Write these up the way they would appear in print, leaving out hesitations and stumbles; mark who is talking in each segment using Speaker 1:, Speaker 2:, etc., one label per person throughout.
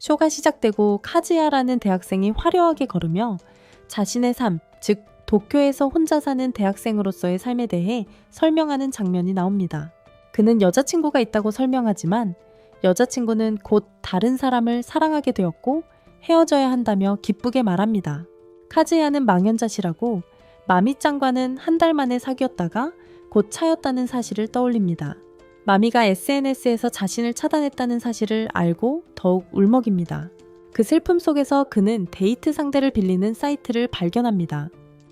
Speaker 1: 쇼가 시작되고 카즈야라는 대학생이 화려하게 걸으며 자신의 삶, 즉 도쿄에서 혼자 사는 대학생으로서의 삶에 대해 설명하는 장면이 나옵니다. 그는 여자친구가 있다고 설명하지만 여자친구는 곧 다른 사람을 사랑하게 되었고 헤어져야 한다며 기쁘게 말합니다. 카즈야는 망연자실하고 마미짱과는 한 달 만에 사귀었다가 곧 차였다는 사실을 떠올립니다. 마미가 SNS에서 자신을 차단했다는 사실을 알고 더욱 울먹입니다. 그 슬픔 속에서 그는 데이트 상대를 빌리는 사이트를 발견합니다.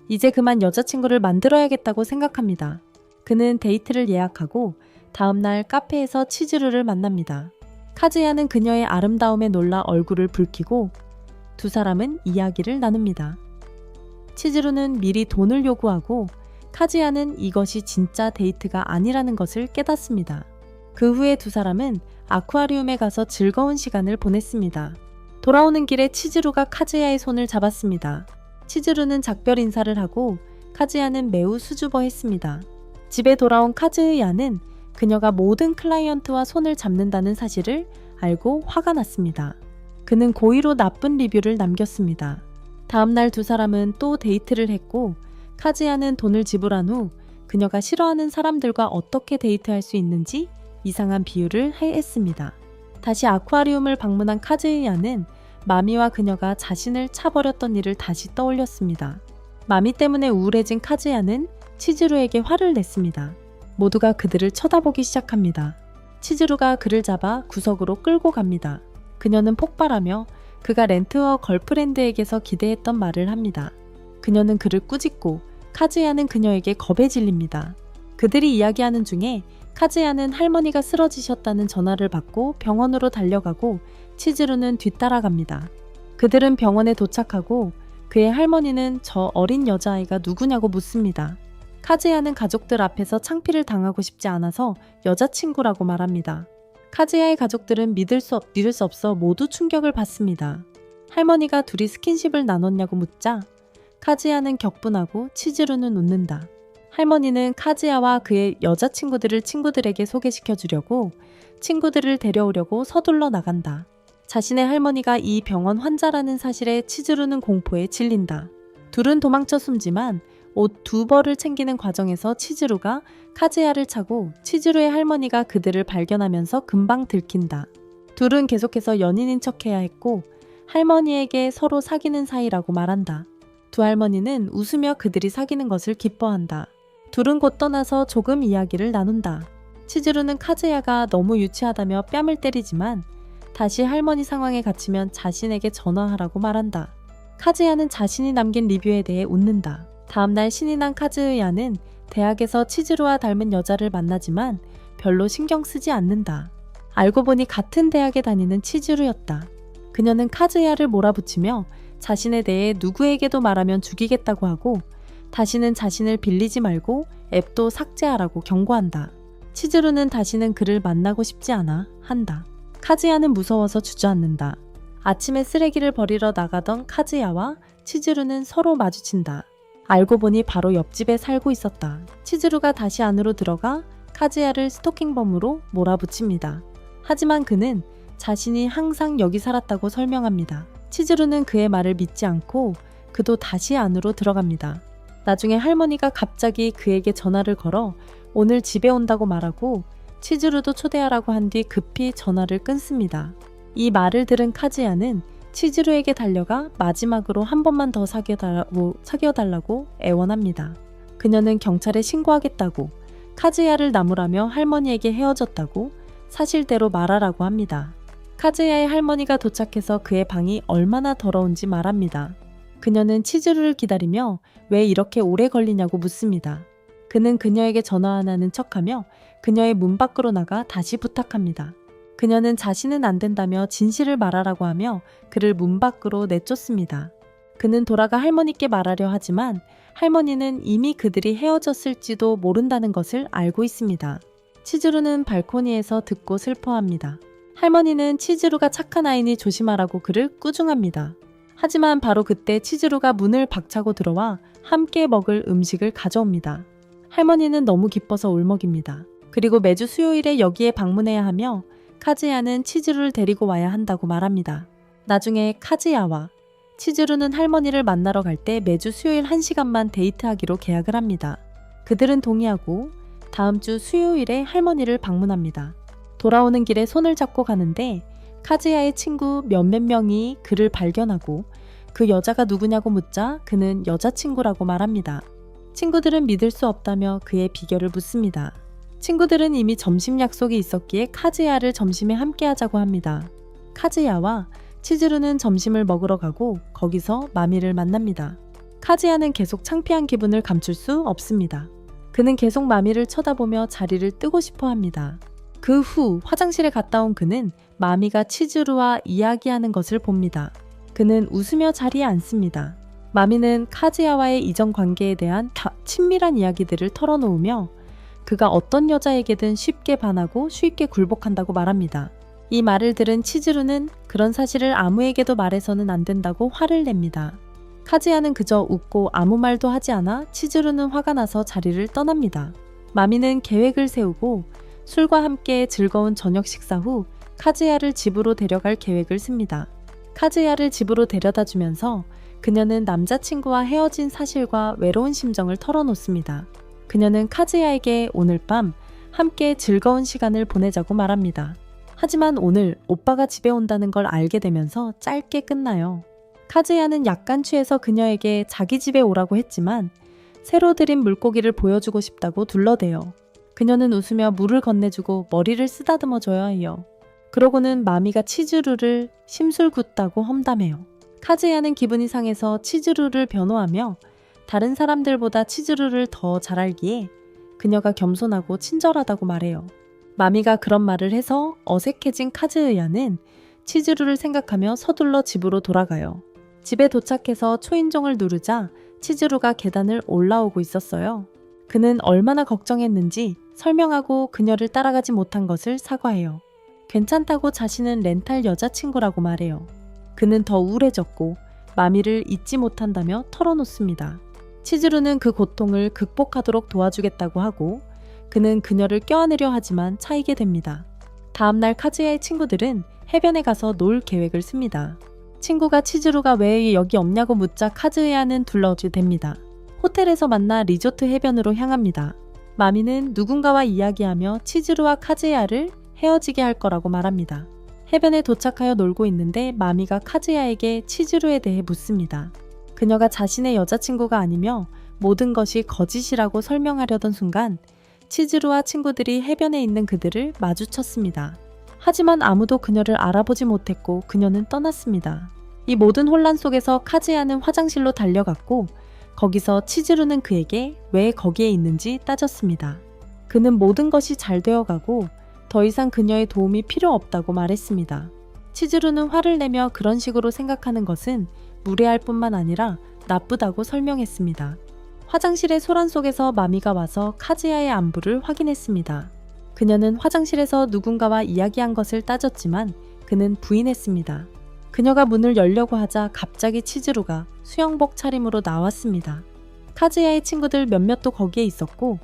Speaker 1: 이제 그만 여자친구를 만들어야겠다고 생각합니다. 그는 데이트를 예약하고 다음날 카페에서 치즈루를 만납니다. 카즈야는 그녀의 아름다움에 놀라 얼굴을 붉히고 두 사람은 이야기를 나눕니다. 치즈루는 미리 돈을 요구하고 카즈야는 이것이 진짜 데이트가 아니라는 것을 깨닫습니다. 그 후에 두 사람은 아쿠아리움에 가서 즐거운 시간을 보냈습니다. 돌아오는 길에 치즈루가 카즈야의 손을 잡았습니다. 치즈루는 작별 인사를 하고 카즈야는 매우 수줍어했습니다. 집에 돌아온 카즈야는 그녀가 모든 클라이언트와 손을 잡는다는 사실을 알고 화가 났습니다. 그는 고의로 나쁜 리뷰를 남겼습니다. 다음날 두 사람은 또 데이트를 했고 카즈야는 돈을 지불한 후 그녀가 싫어하는 사람들과 어떻게 데이트할 수 있는지 이상한 비유를 했습니다. 다시 아쿠아리움을 방문한 카즈야는 마미와 그녀가 자신을 차버렸던 일을 다시 떠올렸습니다. 마미 때문에 우울해진 카즈야는 치즈루에게 화를 냈습니다. 모두가 그들을 쳐다보기 시작합니다. 치즈루가 그를 잡아 구석으로 끌고 갑니다. 그녀는 폭발하며 그가 렌트어 걸프렌드에게서 기대했던 말을 합니다. 그녀는 그를 꾸짖고 카즈야는 그녀에게 겁에 질립니다. 그들이 이야기하는 중에 카즈야는 할머니가 쓰러지셨다는 전화를 받고 병원으로 달려가고 치즈루는 뒤따라갑니다. 그들은 병원에 도착하고 그의 할머니는 저 어린 여자아이가 누구냐고 묻습니다. 카즈야는 가족들 앞에서 창피를 당하고 싶지 않아서 여자친구라고 말합니다. 카즈야의 가족들은 믿을 수 없어 모두 충격을 받습니다. 할머니가 둘이 스킨십을 나눴냐고 묻자 카즈야는 격분하고 치즈루는 웃는다. 할머니는 카즈야와 그의 여자친구들을 친구들에게 소개시켜 주려고 친구들을 데려오려고 서둘러 나간다. 자신의 할머니가 이 병원 환자라는 사실에 치즈루는 공포에 질린다. 둘은 도망쳐 숨지만 옷 두 벌을 챙기는 과정에서 치즈루가 카즈야를 차고 치즈루의 할머니가 그들을 발견하면서 금방 들킨다. 둘은 계속해서 연인인 척해야 했고 할머니에게 서로 사귀는 사이라고 말한다. 두 할머니는 웃으며 그들이 사귀는 것을 기뻐한다. 둘은 곧 떠나서 조금 이야기를 나눈다. 치즈루는 카즈야가 너무 유치하다며 뺨을 때리지만 다시 할머니 상황에 갇히면 자신에게 전화하라고 말한다. 카즈야는 자신이 남긴 리뷰에 대해 웃는다. 다음날 신이 난 카즈야는 대학에서 치즈루와 닮은 여자를 만나지만 별로 신경 쓰지 않는다. 알고 보니 같은 대학에 다니는 치즈루였다. 그녀는 카즈야를 몰아붙이며 자신에 대해 누구에게도 말하면 죽이겠다고 하고 다시는 자신을 빌리지 말고 앱도 삭제하라고 경고한다. 치즈루는 다시는 그를 만나고 싶지 않아 한다. 카즈야는 무서워서 주저앉는다. 아침에 쓰레기를 버리러 나가던 카즈야와 치즈루는 서로 마주친다. 알고 보니 바로 옆집에 살고 있었다. 치즈루가 다시 안으로 들어가 카즈야를 스토킹범으로 몰아붙입니다. 하지만 그는 자신이 항상 여기 살았다고 설명합니다. 치즈루는 그의 말을 믿지 않고 그도 다시 안으로 들어갑니다. 나중에 할머니가 갑자기 그에게 전화를 걸어 오늘 집에 온다고 말하고 치즈루도 초대하라고 한 뒤 급히 전화를 끊습니다. 이 말을 들은 카즈야는 치즈루에게 달려가 마지막으로 한 번만 더 사귀어달라고 애원합니다. 그녀는 경찰에 신고하겠다고 카즈야를 나무라며 할머니에게 헤어졌다고 사실대로 말하라고 합니다. 카즈야의 할머니가 도착해서 그의 방이 얼마나 더러운지 말합니다. 그녀는 치즈루를 기다리며 왜 이렇게 오래 걸리냐고 묻습니다. 그는 그녀에게 전화 안 하는 척하며 그녀의 문 밖으로 나가 다시 부탁합니다. 그녀는 자신은 안 된다며 진실을 말하라고 하며 그를 문 밖으로 내쫓습니다. 그는 돌아가 할머니께 말하려 하지만 할머니는 이미 그들이 헤어졌을지도 모른다는 것을 알고 있습니다. 치즈루는 발코니에서 듣고 슬퍼합니다. 할머니는 치즈루가 착한 아이니 조심하라고 그를 꾸중합니다. 하지만 바로 그때 치즈루가 문을 박차고 들어와 함께 먹을 음식을 가져옵니다. 할머니는 너무 기뻐서 울먹입니다. 그리고 매주 수요일에 여기에 방문해야 하며 카즈야는 치즈루를 데리고 와야 한다고 말합니다. 나중에 카즈야와 치즈루는 할머니를 만나러 갈 때 매주 수요일 1시간만 데이트하기로 계약을 합니다. 그들은 동의하고 다음 주 수요일에 할머니를 방문합니다. 돌아오는 길에 손을 잡고 가는데 카즈야의 친구 몇몇 명이 그를 발견하고 그 여자가 누구냐고 묻자 그는 여자친구라고 말합니다. 친구들은 믿을 수 없다며 그의 비결을 묻습니다. 친구들은 이미 점심 약속이 있었기에 카즈야를 점심에 함께 하자고 합니다. 카즈야와 치즈루는 점심을 먹으러 가고 거기서 마미를 만납니다. 카즈야는 계속 창피한 기분을 감출 수 없습니다. 그는 계속 마미를 쳐다보며 자리를 뜨고 싶어 합니다. 그 후 화장실에 갔다 온 그는 마미가 치즈루와 이야기하는 것을 봅니다. 그는 웃으며 자리에 앉습니다. 마미는 카즈야와의 이전 관계에 대한 친밀한 이야기들을 털어놓으며 그가 어떤 여자에게든 쉽게 반하고 쉽게 굴복한다고 말합니다. 이 말을 들은 치즈루는 그런 사실을 아무에게도 말해서는 안 된다고 화를 냅니다. 카즈야는 그저 웃고 아무 말도 하지 않아 치즈루는 화가 나서 자리를 떠납니다. 마미는 계획을 세우고 술과 함께 즐거운 저녁 식사 후 카즈야를 집으로 데려갈 계획을 씁니다. 카즈야를 집으로 데려다 주면서 그녀는 남자친구와 헤어진 사실과 외로운 심정을 털어놓습니다. 그녀는 카즈야에게 오늘 밤 함께 즐거운 시간을 보내자고 말합니다. 하지만 오늘 오빠가 집에 온다는 걸 알게 되면서 짧게 끝나요. 카즈야는 약간 취해서 그녀에게 자기 집에 오라고 했지만 새로 들인 물고기를 보여주고 싶다고 둘러대요. 그녀는 웃으며 물을 건네주고 머리를 쓰다듬어 줘야 해요. 그러고는 마미가 치즈루를 심술궂다고 험담해요. 카즈야는 기분이 상해서 치즈루를 변호하며 다른 사람들보다 치즈루를 더 잘 알기에 그녀가 겸손하고 친절하다고 말해요. 마미가 그런 말을 해서 어색해진 카즈야는 치즈루를 생각하며 서둘러 집으로 돌아가요. 집에 도착해서 초인종을 누르자 치즈루가 계단을 올라오고 있었어요. 그는 얼마나 걱정했는지 설명하고 그녀를 따라가지 못한 것을 사과해요. 괜찮다고 자신은 렌탈 여자친구라고 말해요. 그는 더 우울해졌고 마미를 잊지 못한다며 털어놓습니다. 치즈루는 그 고통을 극복하도록 도와주겠다고 하고 그는 그녀를 껴안으려 하지만 차이게 됩니다. 다음날 카즈야의 친구들은 해변에 가서 놀 계획을 씁니다. 친구가 치즈루가 왜 여기 없냐고 묻자 카즈야는 둘러대됩니다. 호텔에서 만나 리조트 해변으로 향합니다. 마미는 누군가와 이야기하며 치즈루와 카즈야를 헤어지게 할 거라고 말합니다. 해변에 도착하여 놀고 있는데 마미가 카즈야에게 치즈루에 대해 묻습니다. 그녀가 자신의 여자친구가 아니며 모든 것이 거짓이라고 설명하려던 순간 치즈루와 친구들이 해변에 있는 그들을 마주쳤습니다. 하지만 아무도 그녀를 알아보지 못했고 그녀는 떠났습니다. 이 모든 혼란 속에서 카즈야는 화장실로 달려갔고 거기서 치즈루는 그에게 왜 거기에 있는지 따졌습니다. 그는 모든 것이 잘 되어가고 더 이상 그녀의 도움이 필요 없다고 말했습니다. 치즈루는 화를 내며 그런 식으로 생각하는 것은 무례할 뿐만 아니라 나쁘다고 설명했습니다. 화장실의 소란 속에서 마미가 와서 카즈야의 안부를 확인했습니다. 그녀는 화장실에서 누군가와 이야기한 것을 따졌지만 그는 부인했습니다. 그녀가 문을 열려고 하자 갑자기 치즈루가 수영복 차림으로 나왔습니다. 카즈야의 친구들 몇몇도 거기에 있었고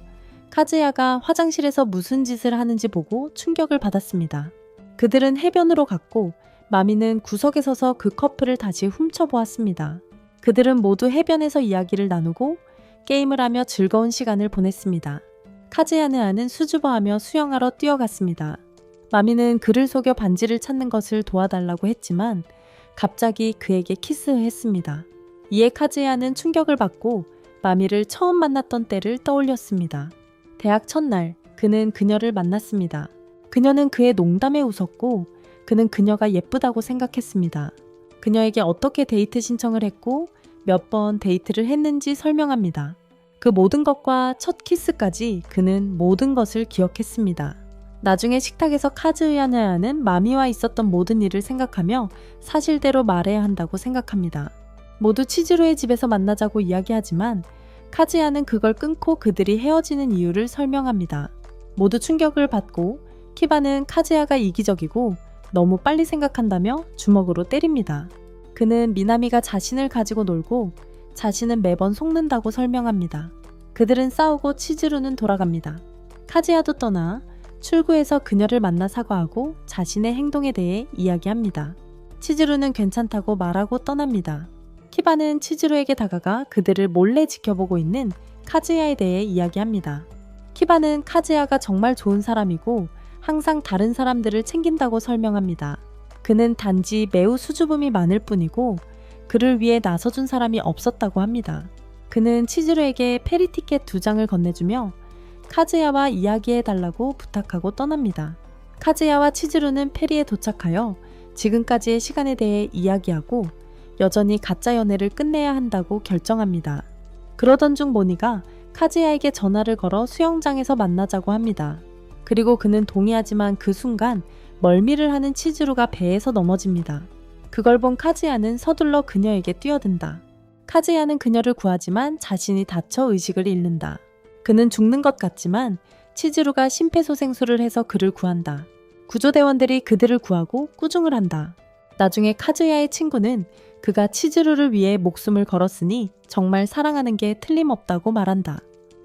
Speaker 1: 카즈야가 화장실에서 무슨 짓을 하는지 보고 충격을 받았습니다. 그들은 해변으로 갔고 마미는 구석에 서서 그 커플을 다시 훔쳐보았습니다. 그들은 모두 해변에서 이야기를 나누고 게임을 하며 즐거운 시간을 보냈습니다. 카즈야는 수줍어하며 수영하러 뛰어갔습니다. 마미는 그를 속여 반지를 찾는 것을 도와달라고 했지만 갑자기 그에게 키스했습니다. 이에 카즈야는 충격을 받고 마미를 처음 만났던 때를 떠올렸습니다. 대학 첫날 그는 그녀를 만났습니다. 그녀는 그의 농담에 웃었고 그는 그녀가 예쁘다고 생각했습니다. 그녀에게 어떻게 데이트 신청을 했고 몇 번 데이트를 했는지 설명합니다. 그 모든 것과 첫 키스까지 그는 모든 것을 기억했습니다. 나중에 식탁에서 카즈야는 마미와 있었던 모든 일을 생각하며 사실대로 말해야 한다고 생각합니다. 모두 치즈루의 집에서 만나자고 이야기하지만 카즈야는 그걸 끊고 그들이 헤어지는 이유를 설명합니다. 모두 충격을 받고 키바는 카즈야가 이기적이고 너무 빨리 생각한다며 주먹으로 때립니다. 그는 미나미가 자신을 가지고 놀고 자신은 매번 속는다고 설명합니다. 그들은 싸우고 치즈루는 돌아갑니다. 카즈야도 떠나 출구에서 그녀를 만나 사과하고 자신의 행동에 대해 이야기합니다. 치즈루는 괜찮다고 말하고 떠납니다. 키바는 치즈루에게 다가가 그들을 몰래 지켜보고 있는 카즈야에 대해 이야기합니다. 키바는 카즈야가 정말 좋은 사람이고 항상 다른 사람들을 챙긴다고 설명합니다. 그는 단지 매우 수줍음이 많을 뿐이고 그를 위해 나서준 사람이 없었다고 합니다. 그는 치즈루에게 페리 티켓 2장을 건네주며 카즈야와 이야기해달라고 부탁하고 떠납니다. 카즈야와 치즈루는 페리에 도착하여 지금까지의 시간에 대해 이야기하고 여전히 가짜 연애를 끝내야 한다고 결정합니다. 그러던 중 모니가 카즈야에게 전화를 걸어 수영장에서 만나자고 합니다. 그리고 그는 동의하지만 그 순간 멀미를 하는 치즈루가 배에서 넘어집니다. 그걸 본 카즈야는 서둘러 그녀에게 뛰어든다. 카즈야는 그녀를 구하지만 자신이 다쳐 의식을 잃는다. 그는 죽는 것 같지만 치즈루가 심폐소생술을 해서 그를 구한다. 구조대원들이 그들을 구하고 꾸중을 한다. 나중에 카즈야의 친구는 그가 치즈루를 위해 목숨을 걸었으니 정말 사랑하는 게 틀림없다고 말한다.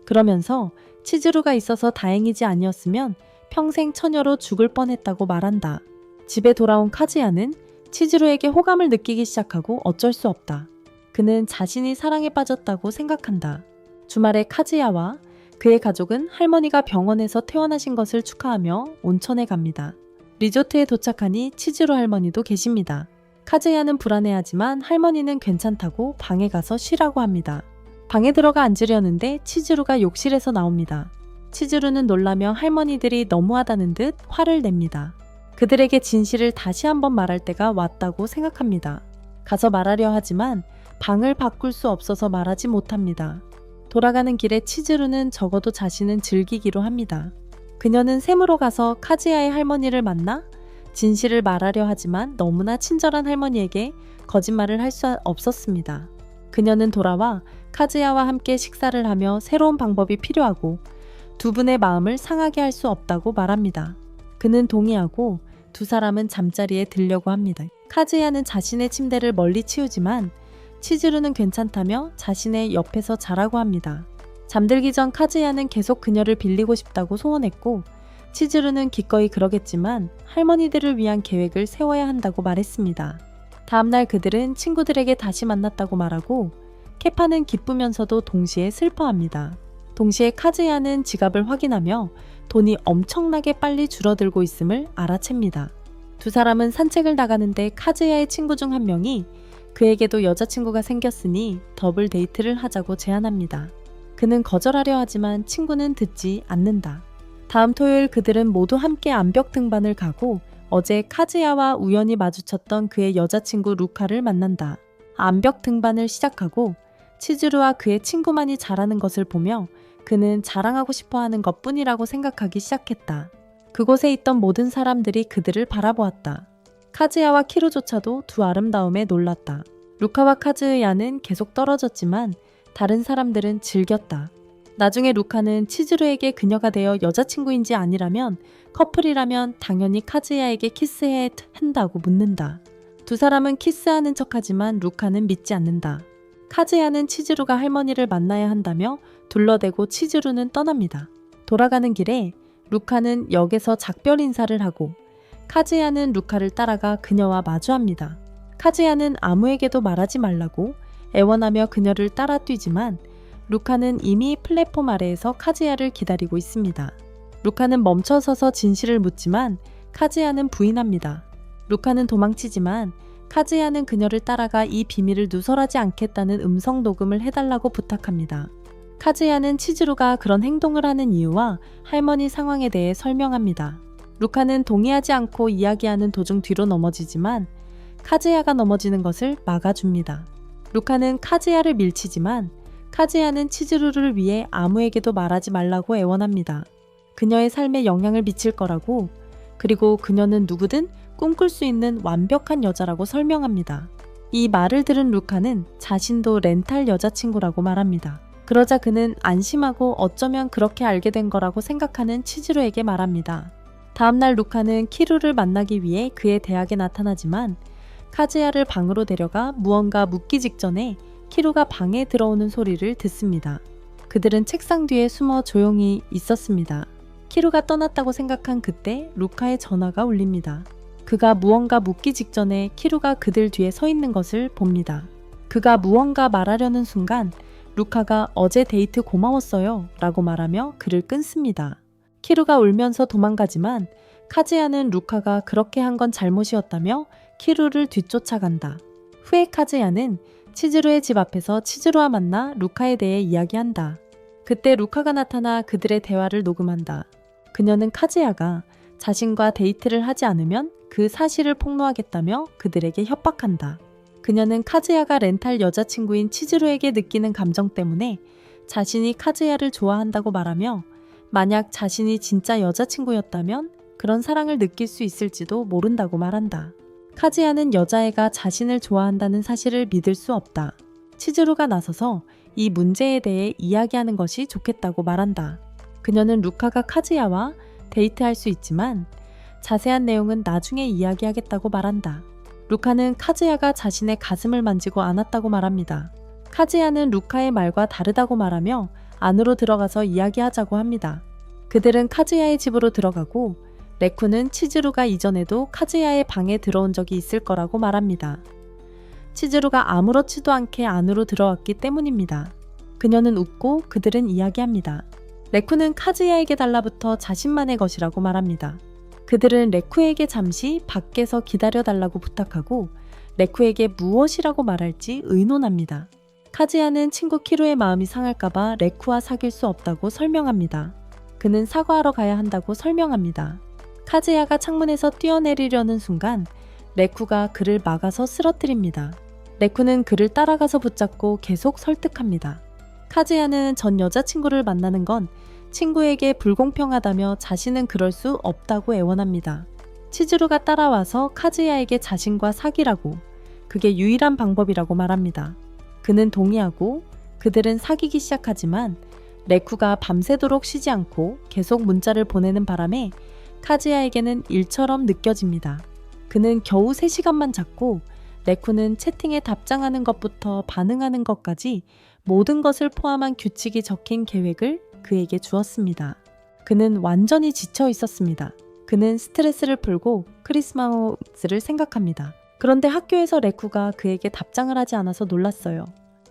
Speaker 1: 그러면서 치즈루가 있어서 다행이지 아니었으면 평생 처녀로 죽을 뻔했다고 말한다. 집에 돌아온 카즈야는 치즈루에게 호감을 느끼기 시작하고 어쩔 수 없다. 그는 자신이 사랑에 빠졌다고 생각한다. 주말에 카즈야와 그의 가족은 할머니가 병원에서 퇴원하신 것을 축하하며 온천에 갑니다. 리조트에 도착하니 치즈루 할머니도 계십니다. 카즈야는 불안해하지만 할머니는 괜찮다고 방에 가서 쉬라고 합니다. 방에 들어가 앉으려는데 치즈루가 욕실에서 나옵니다. 치즈루는 놀라며 할머니들이 너무하다는 듯 화를 냅니다. 그들에게 진실을 다시 한번 말할 때가 왔다고 생각합니다. 가서 말하려 하지만 방을 바꿀 수 없어서 말하지 못합니다. 돌아가는 길에 치즈루는 적어도 자신은 즐기기로 합니다. 그녀는 샘으로 가서 카즈야의 할머니를 만나 진실을 말하려 하지만 너무나 친절한 할머니에게 거짓말을 할 수 없었습니다. 그녀는 돌아와 카즈야와 함께 식사를 하며 새로운 방법이 필요하고 두 분의 마음을 상하게 할 수 없다고 말합니다. 그는 동의하고 두 사람은 잠자리에 들려고 합니다. 카즈야는 자신의 침대를 멀리 치우지만 치즈루는 괜찮다며 자신의 옆에서 자라고 합니다. 잠들기 전 카즈야는 계속 그녀를 빌리고 싶다고 소원했고 치즈루는 기꺼이 그러겠지만 할머니들을 위한 계획을 세워야 한다고 말했습니다. 다음날 그들은 친구들에게 다시 만났다고 말하고 케파는 기쁘면서도 동시에 슬퍼합니다. 동시에 카즈야는 지갑을 확인하며 돈이 엄청나게 빨리 줄어들고 있음을 알아챕니다. 두 사람은 산책을 나가는데 카즈야의 친구 중 한 명이 그에게도 여자친구가 생겼으니 더블 데이트를 하자고 제안합니다. 그는 거절하려 하지만 친구는 듣지 않는다. 다음 토요일 그들은 모두 함께 암벽 등반을 가고 어제 카즈야와 우연히 마주쳤던 그의 여자친구 루카를 만난다. 암벽 등반을 시작하고 치즈루와 그의 친구만이 잘하는 것을 보며 그는 자랑하고 싶어하는 것뿐이라고 생각하기 시작했다. 그곳에 있던 모든 사람들이 그들을 바라보았다. 카즈야와 키루조차도 두 아름다움에 놀랐다. 루카와 카즈야는 계속 떨어졌지만 다른 사람들은 즐겼다. 나중에 루카는 치즈루에게 그녀가 되어 여자친구인지 아니라면 커플이라면 당연히 카즈야에게 키스해야 한다고 묻는다. 두 사람은 키스하는 척하지만 루카는 믿지 않는다. 카즈야는 치즈루가 할머니를 만나야 한다며 둘러대고 치즈루는 떠납니다. 돌아가는 길에 루카는 역에서 작별 인사를 하고 카즈야는 루카를 따라가 그녀와 마주합니다. 카즈야는 아무에게도 말하지 말라고 애원하며 그녀를 따라 뛰지만 루카는 이미 플랫폼 아래에서 카즈야를 기다리고 있습니다. 루카는 멈춰서서 진실을 묻지만 카즈야는 부인합니다. 루카는 도망치지만 카즈야는 그녀를 따라가 이 비밀을 누설하지 않겠다는 음성 녹음을 해달라고 부탁합니다. 카즈야는 치즈루가 그런 행동을 하는 이유와 할머니 상황에 대해 설명합니다. 루카는 동의하지 않고 이야기하는 도중 뒤로 넘어지지만 카즈야가 넘어지는 것을 막아줍니다. 루카는 카즈야를 밀치지만 카즈야는 치즈루를 위해 아무에게도 말하지 말라고 애원합니다. 그녀의 삶에 영향을 미칠 거라고, 그리고 그녀는 누구든 꿈꿀 수 있는 완벽한 여자라고 설명합니다. 이 말을 들은 루카는 자신도 렌탈 여자친구라고 말합니다. 그러자 그는 안심하고 어쩌면 그렇게 알게 된 거라고 생각하는 치즈루에게 말합니다. 다음날 루카는 키루를 만나기 위해 그의 대학에 나타나지만 카즈야를 방으로 데려가 무언가 묻기 직전에 키루가 방에 들어오는 소리를 듣습니다. 그들은 책상 뒤에 숨어 조용히 있었습니다. 키루가 떠났다고 생각한 그때 루카의 전화가 울립니다. 그가 무언가 묻기 직전에 키루가 그들 뒤에 서 있는 것을 봅니다. 그가 무언가 말하려는 순간 루카가 어제 데이트 고마웠어요 라고 말하며 그를 끊습니다. 키루가 울면서 도망가지만 카즈야는 루카가 그렇게 한 건 잘못이었다며 키루를 뒤쫓아간다. 후에 카즈야는 치즈루의 집 앞에서 치즈루와 만나 루카에 대해 이야기한다. 그때 루카가 나타나 그들의 대화를 녹음한다. 그녀는 카즈야가 자신과 데이트를 하지 않으면 그 사실을 폭로하겠다며 그들에게 협박한다. 그녀는 카즈야가 렌탈 여자친구인 치즈루에게 느끼는 감정 때문에 자신이 카즈야를 좋아한다고 말하며 만약 자신이 진짜 여자친구였다면 그런 사랑을 느낄 수 있을지도 모른다고 말한다. 카즈야는 여자애가 자신을 좋아한다는 사실을 믿을 수 없다. 치즈루가 나서서 이 문제에 대해 이야기하는 것이 좋겠다고 말한다. 그녀는 루카가 카즈야와 데이트할 수 있지만 자세한 내용은 나중에 이야기하겠다고 말한다. 루카는 카즈야가 자신의 가슴을 만지고 안았다고 말합니다. 카즈야는 루카의 말과 다르다고 말하며 안으로 들어가서 이야기하자고 합니다. 그들은 카즈야의 집으로 들어가고 레쿠는 치즈루가 이전에도 카즈야의 방에 들어온 적이 있을 거라고 말합니다. 치즈루가 아무렇지도 않게 안으로 들어왔기 때문입니다. 그녀는 웃고 그들은 이야기합니다. 레쿠는 카즈야에게 달라붙어 자신만의 것이라고 말합니다. 그들은 레쿠에게 잠시 밖에서 기다려달라고 부탁하고 레쿠에게 무엇이라고 말할지 의논합니다. 카즈야는 친구 키루의 마음이 상할까봐 레쿠와 사귈 수 없다고 설명합니다. 그는 사과하러 가야 한다고 설명합니다. 카즈야가 창문에서 뛰어내리려는 순간 레쿠가 그를 막아서 쓰러뜨립니다. 레쿠는 그를 따라가서 붙잡고 계속 설득합니다. 카즈야는 전 여자친구를 만나는 건 친구에게 불공평하다며 자신은 그럴 수 없다고 애원합니다. 치즈루가 따라와서 카즈야에게 자신과 사귀라고, 그게 유일한 방법이라고 말합니다. 그는 동의하고 그들은 사귀기 시작하지만 레쿠가 밤새도록 쉬지 않고 계속 문자를 보내는 바람에 카즈야에게는 일처럼 느껴집니다. 그는 겨우 3시간만 잤고 레쿠는 채팅에 답장하는 것부터 반응하는 것까지 모든 것을 포함한 규칙이 적힌 계획을 그에게 주었습니다. 그는 완전히 지쳐 있었습니다. 그는 스트레스를 풀고 크리스마스를 생각합니다. 그런데 학교에서 레쿠가 그에게 답장을 하지 않아서 놀랐어요.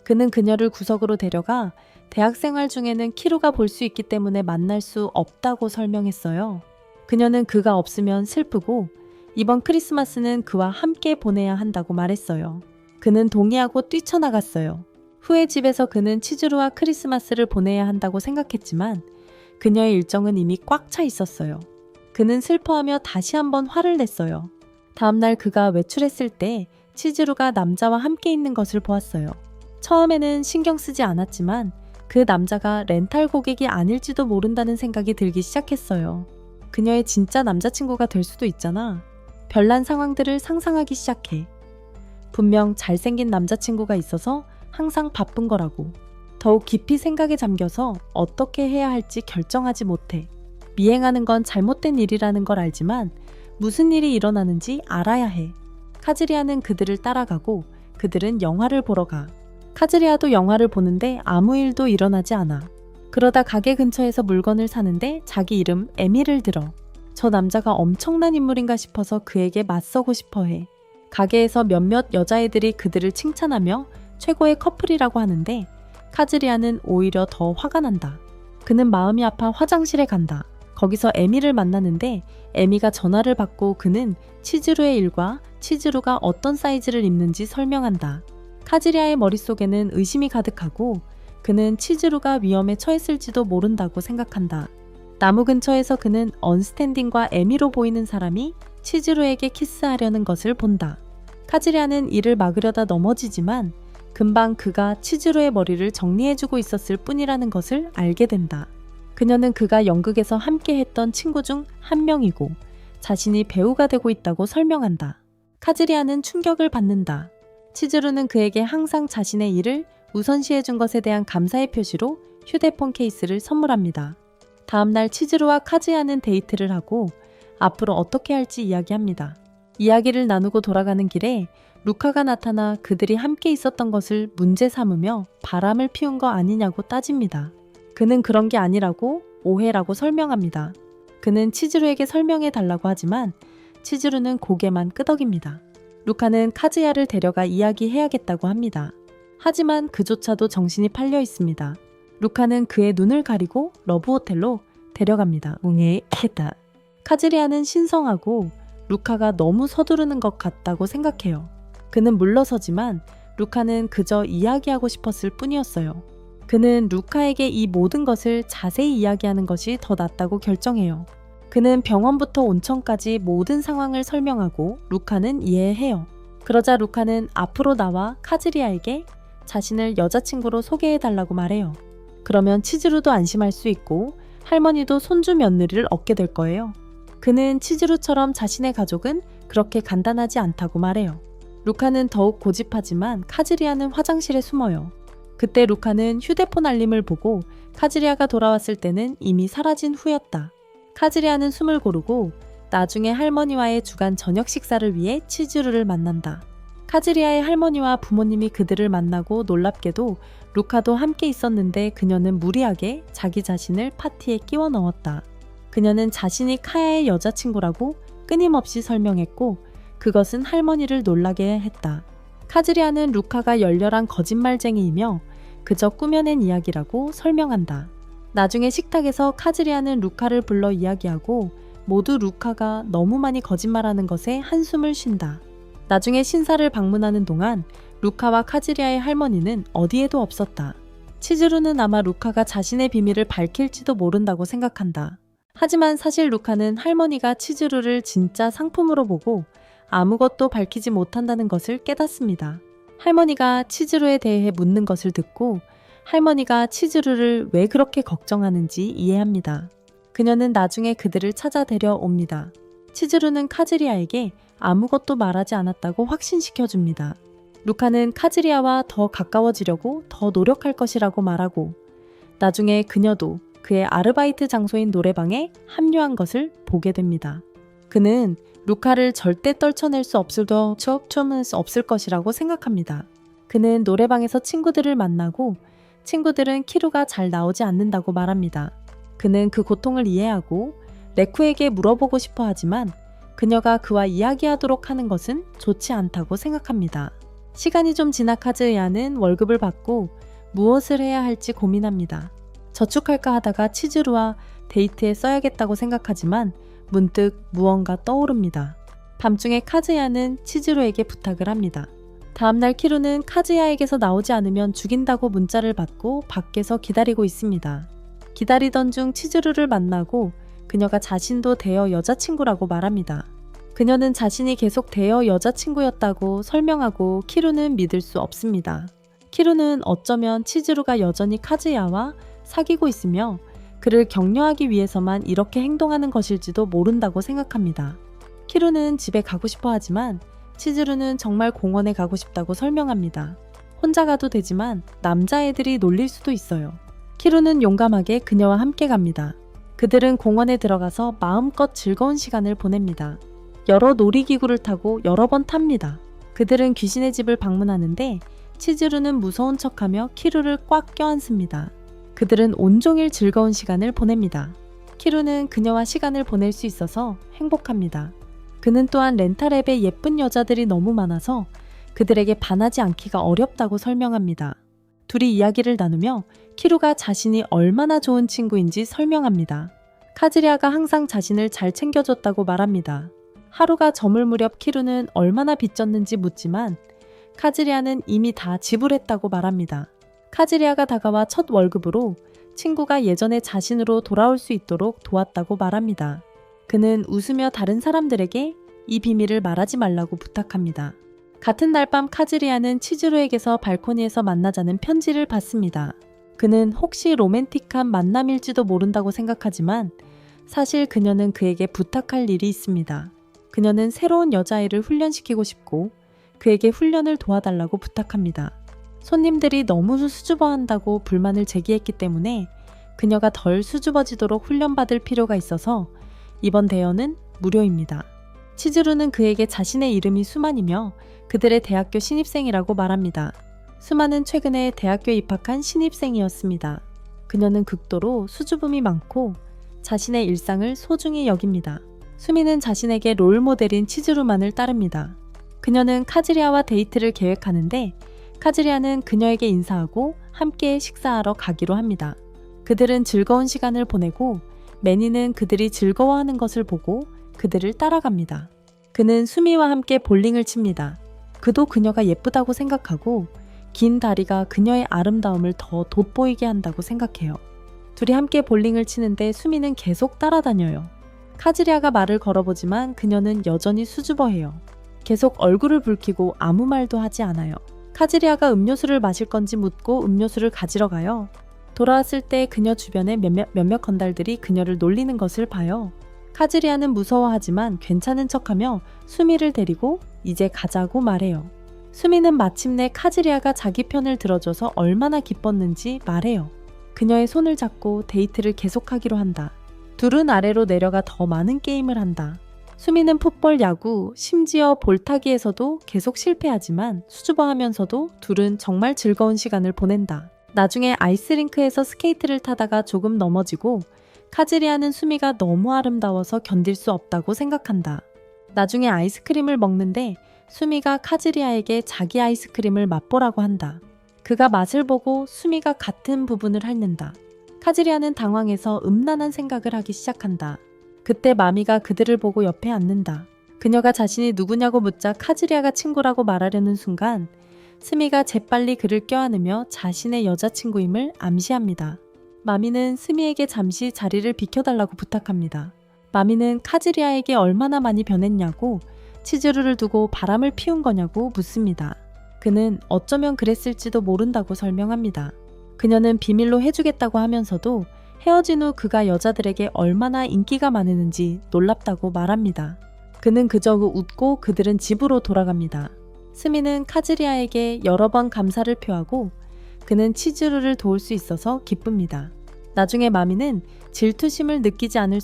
Speaker 1: 그는 그녀를 구석으로 데려가 대학생활 중에는 키루가 볼 수 있기 때문에 만날 수 없다고 설명했어요. 그녀는 그가 없으면 슬프고 이번 크리스마스는 그와 함께 보내야 한다고 말했어요. 그는 동의하고 뛰쳐나갔어요. 후에 집에서 그는 치즈루와 크리스마스를 보내야 한다고 생각했지만 그녀의 일정은 이미 꽉 차 있었어요. 그는 슬퍼하며 다시 한번 화를 냈어요. 다음날 그가 외출했을 때 치즈루가 남자와 함께 있는 것을 보았어요. 처음에는 신경 쓰지 않았지만 그 남자가 렌탈 고객이 아닐지도 모른다는 생각이 들기 시작했어요. 그녀의 진짜 남자친구가 될 수도 있잖아. 별난 상황들을 상상하기 시작해. 분명 잘생긴 남자친구가 있어서 항상 바쁜 거라고. 더욱 깊이 생각에 잠겨서 어떻게 해야 할지 결정하지 못해. 미행하는 건 잘못된 일이라는 걸 알지만 무슨 일이 일어나는지 알아야 해. 카즈리아는 그들을 따라가고 그들은 영화를 보러 가. 카즈리아도 영화를 보는데 아무 일도 일어나지 않아. 그러다 가게 근처에서 물건을 사는데 자기 이름 에미를 들어. 저 남자가 엄청난 인물인가 싶어서 그에게 맞서고 싶어 해. 가게에서 몇몇 여자애들이 그들을 칭찬하며 최고의 커플이라고 하는데 카즈리아는 오히려 더 화가 난다. 그는 마음이 아파 화장실에 간다. 거기서 에미를 만나는데 에미가 전화를 받고 그는 치즈루의 일과 치즈루가 어떤 사이즈를 입는지 설명한다. 카즈리아의 머릿속에는 의심이 가득하고 그는 치즈루가 위험에 처했을지도 모른다고 생각한다. 나무 근처에서 그는 언스탠딩과 에미로 보이는 사람이 치즈루에게 키스하려는 것을 본다. 카즈리아는 이를 막으려다 넘어지지만 금방 그가 치즈루의 머리를 정리해주고 있었을 뿐이라는 것을 알게 된다. 그녀는 그가 연극에서 함께 했던 친구 중 한 명이고 자신이 배우가 되고 있다고 설명한다. 카즈리아는 충격을 받는다. 치즈루는 그에게 항상 자신의 일을 우선시해준 것에 대한 감사의 표시로 휴대폰 케이스를 선물합니다. 다음날 치즈루와 카즈야는 데이트를 하고 앞으로 어떻게 할지 이야기합니다. 이야기를 나누고 돌아가는 길에 루카가 나타나 그들이 함께 있었던 것을 문제 삼으며 바람을 피운 거 아니냐고 따집니다. 그는 그런 게 아니라고 오해라고 설명합니다. 그는 치즈루에게 설명해 달라고 하지만 치즈루는 고개만 끄덕입니다. 루카는 카즈야를 데려가 이야기해야겠다고 합니다. 하지만 그조차도 정신이 팔려 있습니다. 루카는 그의 눈을 가리고 러브호텔로 데려갑니다. 뭉해했다. 카즈리아는 신성하고 루카가 너무 서두르는 것 같다고 생각해요. 그는 물러서지만 루카는 그저 이야기하고 싶었을 뿐이었어요. 그는 루카에게 이 모든 것을 자세히 이야기하는 것이 더 낫다고 결정해요. 그는 병원부터 온천까지 모든 상황을 설명하고 루카는 이해해요. 그러자 루카는 앞으로 나와 카즈리아에게 자신을 여자친구로 소개해달라고 말해요. 그러면 치즈루도 안심할 수 있고 할머니도 손주 며느리를 얻게 될 거예요. 그는 치즈루처럼 자신의 가족은 그렇게 간단하지 않다고 말해요. 루카는 더욱 고집하지만 카즈리아는 화장실에 숨어요. 그때 루카는 휴대폰 알림을 보고 카즈리아가 돌아왔을 때는 이미 사라진 후였다. 카즈리아는 숨을 고르고 나중에 할머니와의 주간 저녁 식사를 위해 치즈루를 만난다. 카즈리아의 할머니와 부모님이 그들을 만나고 놀랍게도 루카도 함께 있었는데 그녀는 무리하게 자기 자신을 파티에 끼워 넣었다. 그녀는 자신이 카야의 여자친구라고 끊임없이 설명했고 그것은 할머니를 놀라게 했다. 카즈리아는 루카가 열렬한 거짓말쟁이이며 그저 꾸며낸 이야기라고 설명한다. 나중에 식탁에서 카즈리아는 루카를 불러 이야기하고 모두 루카가 너무 많이 거짓말하는 것에 한숨을 쉰다. 나중에 신사를 방문하는 동안 루카와 카즈리아의 할머니는 어디에도 없었다. 치즈루는 아마 루카가 자신의 비밀을 밝힐지도 모른다고 생각한다. 하지만 사실 루카는 할머니가 치즈루를 진짜 상품으로 보고 아무것도 밝히지 못한다는 것을 깨닫습니다. 할머니가 치즈루에 대해 묻는 것을 듣고 할머니가 치즈루를 왜 그렇게 걱정하는지 이해합니다. 그녀는 나중에 그들을 찾아 데려옵니다. 치즈루는 카즈리아에게 아무것도 말하지 않았다고 확신시켜줍니다. 루카는 카즈리아와 더 가까워지려고 더 노력할 것이라고 말하고 나중에 그녀도 그의 아르바이트 장소인 노래방에 합류한 것을 보게 됩니다. 그는 루카를 절대 떨쳐낼 수 없을 것이라고 생각합니다. 그는 노래방에서 친구들을 만나고 친구들은 키루가 잘 나오지 않는다고 말합니다. 그는 그 고통을 이해하고 레쿠에게 물어보고 싶어 하지만 그녀가 그와 이야기하도록 하는 것은 좋지 않다고 생각합니다. 시간이 좀 지나 카즈야는 월급을 받고 무엇을 해야 할지 고민합니다. 저축할까 하다가 치즈루와 데이트에 써야겠다고 생각하지만 문득 무언가 떠오릅니다. 밤중에 카즈야는 치즈루에게 부탁을 합니다. 다음날 키루는 카즈야에게서 나오지 않으면 죽인다고 문자를 받고 밖에서 기다리고 있습니다. 기다리던 중 치즈루를 만나고 그녀가 자신도 대여 여자친구라고 말합니다. 그녀는 자신이 계속 대여 여자친구였다고 설명하고 키루는 믿을 수 없습니다. 키루는 어쩌면 치즈루가 여전히 카즈야와 사귀고 있으며 그를 격려하기 위해서만 이렇게 행동하는 것일지도 모른다고 생각합니다. 키루는 집에 가고 싶어 하지만 치즈루는 정말 공원에 가고 싶다고 설명합니다. 혼자 가도 되지만 남자애들이 놀릴 수도 있어요. 키루는 용감하게 그녀와 함께 갑니다. 그들은 공원에 들어가서 마음껏 즐거운 시간을 보냅니다. 여러 놀이기구를 타고 여러 번 탑니다. 그들은 귀신의 집을 방문하는데 치즈루는 무서운 척하며 키루를 꽉 껴안습니다. 그들은 온종일 즐거운 시간을 보냅니다. 키루는 그녀와 시간을 보낼 수 있어서 행복합니다. 그는 또한 렌탈앱에 예쁜 여자들이 너무 많아서 그들에게 반하지 않기가 어렵다고 설명합니다. 둘이 이야기를 나누며 키루가 자신이 얼마나 좋은 친구인지 설명합니다. 카즈리아가 항상 자신을 잘 챙겨줬다고 말합니다. 하루가 저물 무렵 키루는 얼마나 빚졌는지 묻지만 카즈리아는 이미 다 지불했다고 말합니다. 카즈리아가 다가와 첫 월급으로 친구가 예전의 자신으로 돌아올 수 있도록 도왔다고 말합니다. 그는 웃으며 다른 사람들에게 이 비밀을 말하지 말라고 부탁합니다. 같은 날 밤 카즈리아는 치즈루에게서 발코니에서 만나자는 편지를 받습니다. 그는 혹시 로맨틱한 만남일지도 모른다고 생각하지만 사실 그녀는 그에게 부탁할 일이 있습니다. 그녀는 새로운 여자아이를 훈련시키고 싶고 그에게 훈련을 도와달라고 부탁합니다. 손님들이 너무 수줍어한다고 불만을 제기했기 때문에 그녀가 덜 수줍어지도록 훈련받을 필요가 있어서 이번 대여는 무료입니다. 치즈루는 그에게 자신의 이름이 수만이며 그들의 대학교 신입생이라고 말합니다. 수만은 최근에 대학교에 입학한 신입생이었습니다. 그녀는 극도로 수줍음이 많고 자신의 일상을 소중히 여깁니다. 수미는 자신에게 롤모델인 치즈루만을 따릅니다. 그녀는 카즈리아와 데이트를 계획하는데 카즈리아는 그녀에게 인사하고 함께 식사하러 가기로 합니다. 그들은 즐거운 시간을 보내고 매니는 그들이 즐거워하는 것을 보고 그들을 따라갑니다. 그는 수미와 함께 볼링을 칩니다. 그도 그녀가 예쁘다고 생각하고 긴 다리가 그녀의 아름다움을 더 돋보이게 한다고 생각해요. 둘이 함께 볼링을 치는데 수미는 계속 따라다녀요. 카즈리아가 말을 걸어보지만 그녀는 여전히 수줍어해요. 계속 얼굴을 붉히고 아무 말도 하지 않아요. 카즈리아가 음료수를 마실 건지 묻고 음료수를 가지러 가요. 돌아왔을 때 그녀 주변에 몇몇 건달들이 그녀를 놀리는 것을 봐요. 카즈리아는 무서워하지만 괜찮은 척하며 수미를 데리고 이제 가자고 말해요. 수미는 마침내 카즈리아가 자기 편을 들어줘서 얼마나 기뻤는지 말해요. 그녀의 손을 잡고 데이트를 계속하기로 한다. 둘은 아래로 내려가 더 많은 게임을 한다. 수미는 풋볼, 야구, 심지어 볼타기에서도 계속 실패하지만 수줍어하면서도 둘은 정말 즐거운 시간을 보낸다. 나중에 아이스링크에서 스케이트를 타다가 조금 넘어지고 카즈리아는 수미가 너무 아름다워서 견딜 수 없다고 생각한다. 나중에 아이스크림을 먹는데 수미가 카즈리아에게 자기 아이스크림을 맛보라고 한다. 그가 맛을 보고 수미가 같은 부분을 핥는다. 카즈리아는 당황해서 음란한 생각을 하기 시작한다. 그때 마미가 그들을 보고 옆에 앉는다. 그녀가 자신이 누구냐고 묻자 카즈리아가 친구라고 말하려는 순간 스미가 재빨리 그를 껴안으며 자신의 여자친구임을 암시합니다. 마미는 스미에게 잠시 자리를 비켜달라고 부탁합니다. 마미는 카즈리아에게 얼마나 많이 변했냐고 치즈루를 두고 바람을 피운 거냐고 묻습니다. 그는 어쩌면 그랬을지도 모른다고 설명합니다. 그녀는 비밀로 해주겠다고 하면서도 헤어진 후 그가 여자들에게 얼마나 인기가 많았는지 놀랍다고 말합니다. 그는 그저 웃고 그들은 집으로 돌아갑니다. 스미는 카즈리아에게 여러 번 감사를 표하고 그는 치즈루를 도울 수 있어서 기쁩니다. 나중에 마미는 질투심을 느끼지 않을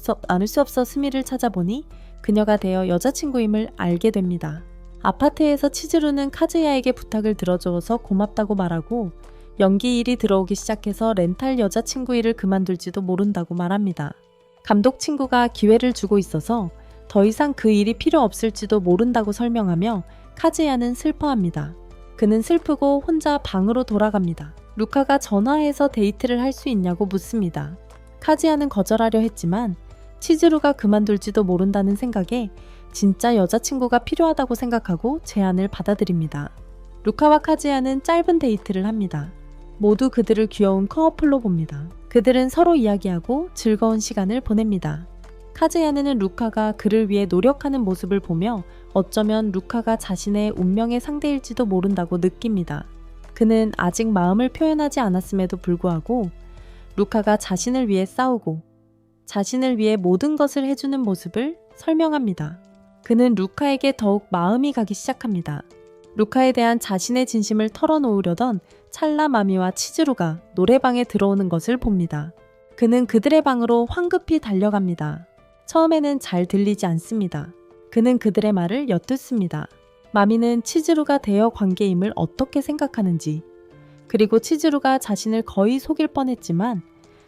Speaker 1: 수 없어 스미를 찾아보니 그녀가 되어 여자친구임을 알게 됩니다. 아파트에서 치즈루는 카즈야에게 부탁을 들어줘서 고맙다고 말하고 연기 일이 들어오기 시작해서 렌탈 여자친구 일을 그만둘지도 모른다고 말합니다. 감독 친구가 기회를 주고 있어서 더 이상 그 일이 필요 없을지도 모른다고 설명하며 카즈야는 슬퍼합니다. 그는 슬프고 혼자 방으로 돌아갑니다. 루카가 전화해서 데이트를 할 수 있냐고 묻습니다. 카즈야는 거절하려 했지만 치즈루가 그만둘지도 모른다는 생각에 진짜 여자친구가 필요하다고 생각하고 제안을 받아들입니다. 루카와 카즈야는 짧은 데이트를 합니다. 모두 그들을 귀여운 커플로 봅니다. 그들은 서로 이야기하고 즐거운 시간을 보냅니다. 카즈야는 루카가 그를 위해 노력하는 모습을 보며 어쩌면 루카가 자신의 운명의 상대일지도 모른다고 느낍니다. 그는 아직 마음을 표현하지 않았음에도 불구하고 루카가 자신을 위해 싸우고 자신을 위해 모든 것을 해주는 모습을 설명합니다. 그는 루카에게 더욱 마음이 가기 시작합니다. 루카에 대한 자신의 진심을 털어놓으려던 찰나 마미와 치즈루가 노래방에 들어오는 것을 봅니다. 그는 그들의 방으로 황급히 달려갑니다. 처음에는 잘 들리지 않습니다. 그는 그들의 말을 엿듣습니다. 마미는 치즈루가 대여 관계임을 어떻게 생각하는지, 그리고 치즈루가 자신을 거의 속일 뻔했지만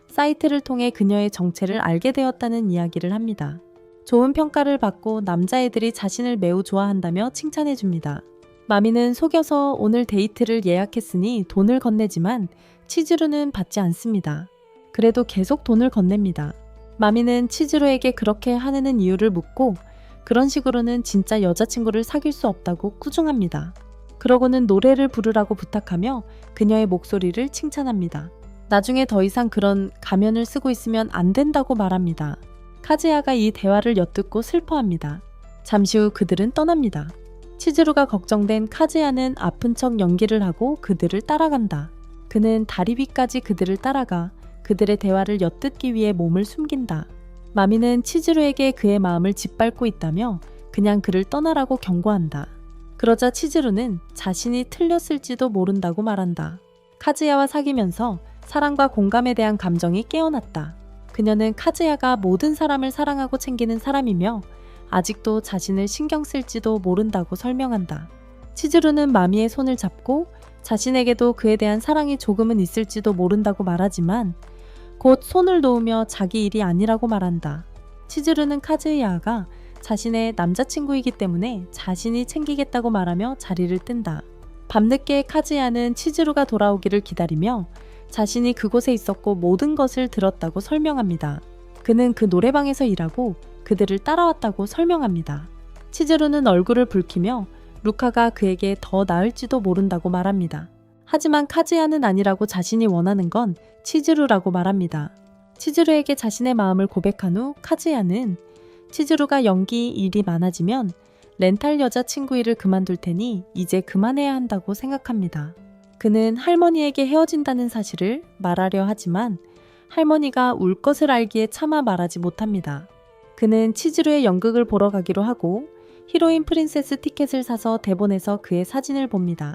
Speaker 1: 사이트를 통해 그녀의 정체를 알게 되었다는 이야기를 합니다. 좋은 평가를 받고 남자애들이 자신을 매우 좋아한다며 칭찬해줍니다. 마미는 속여서 오늘 데이트를 예약했으니 돈을 건네지만 치즈루는 받지 않습니다. 그래도 계속 돈을 건넵니다. 마미는 치즈루에게 그렇게 하는 이유를 묻고 그런 식으로는 진짜 여자친구를 사귈 수 없다고 꾸중합니다. 그러고는 노래를 부르라고 부탁하며 그녀의 목소리를 칭찬합니다. 나중에 더 이상 그런 가면을 쓰고 있으면 안 된다고 말합니다. 카즈야가 이 대화를 엿듣고 슬퍼합니다. 잠시 후 그들은 떠납니다. 치즈루가 걱정된 카즈야는 아픈 척 연기를 하고 그들을 따라간다. 그는 다리 위까지 그들을 따라가 그들의 대화를 엿듣기 위해 몸을 숨긴다. 마미는 치즈루에게 그의 마음을 짓밟고 있다며 그냥 그를 떠나라고 경고한다. 그러자 치즈루는 자신이 틀렸을지도 모른다고 말한다. 카즈야와 사귀면서 사랑과 공감에 대한 감정이 깨어났다. 그녀는 카즈야가 모든 사람을 사랑하고 챙기는 사람이며 아직도 자신을 신경 쓸지도 모른다고 설명한다. 치즈루는 마미의 손을 잡고 자신에게도 그에 대한 사랑이 조금은 있을지도 모른다고 말하지만 곧 손을 놓으며 자기 일이 아니라고 말한다. 치즈루는 카즈야가 자신의 남자친구이기 때문에 자신이 챙기겠다고 말하며 자리를 뜬다. 밤늦게 카즈야는 치즈루가 돌아오기를 기다리며 자신이 그곳에 있었고 모든 것을 들었다고 설명합니다. 그는 그 노래방에서 일하고 그들을 따라왔다고 설명합니다. 치즈루는 얼굴을 붉히며 루카가 그에게 더 나을지도 모른다고 말합니다. 하지만 카즈야는 아니라고 자신이 원하는 건 치즈루라고 말합니다. 치즈루에게 자신의 마음을 고백한 후 카즈야는 치즈루가 연기 일이 많아지면 렌탈 여자친구 일을 그만둘 테니 이제 그만해야 한다고 생각합니다. 그는 할머니에게 헤어진다는 사실을 말하려 하지만 할머니가 울 것을 알기에 차마 말하지 못합니다. 그는 치즈루의 연극을 보러 가기로 하고 히로인 프린세스 티켓을 사서 대본에서 그의 사진을 봅니다.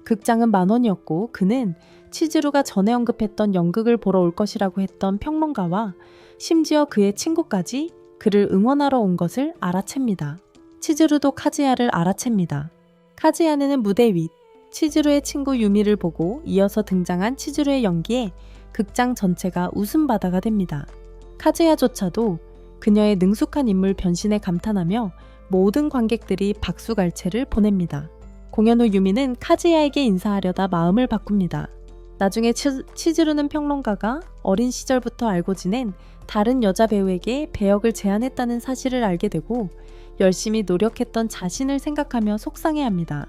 Speaker 1: 극장은 10,000원이었고 그는 치즈루가 전에 언급했던 연극을 보러 올 것이라고 했던 평론가와 심지어 그의 친구까지 그를 응원하러 온 것을 알아챕니다. 치즈루도 카즈야를 알아챕니다. 카즈야는 무대 윗 치즈루의 친구 유미를 보고 이어서 등장한 치즈루의 연기에 극장 전체가 웃음바다가 됩니다. 카즈야조차도 그녀의 능숙한 인물 변신에 감탄하며 모든 관객들이 박수갈채를 보냅니다. 공연 후 유미는 카즈야에게 인사하려다 마음을 바꿉니다. 나중에 치즈루는 평론가가 어린 시절부터 알고 지낸 다른 여자 배우에게 배역을 제안했다는 사실을 알게 되고 열심히 노력했던 자신을 생각하며 속상해합니다.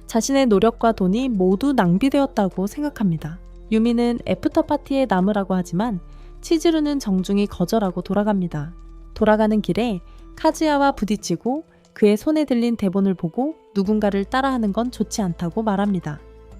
Speaker 1: 자신의 노력과 돈이 모두 낭비되었다고 생각합니다. 유미는 애프터 파티에 남으라고 하지만 치즈루는 정중히 거절하고 돌아갑니다. 돌아가는 길에 카즈야와 부딪히고 그의 손에 들린 대본을 보고 누군가를 따라하는 건 좋지 않다고 말합니다.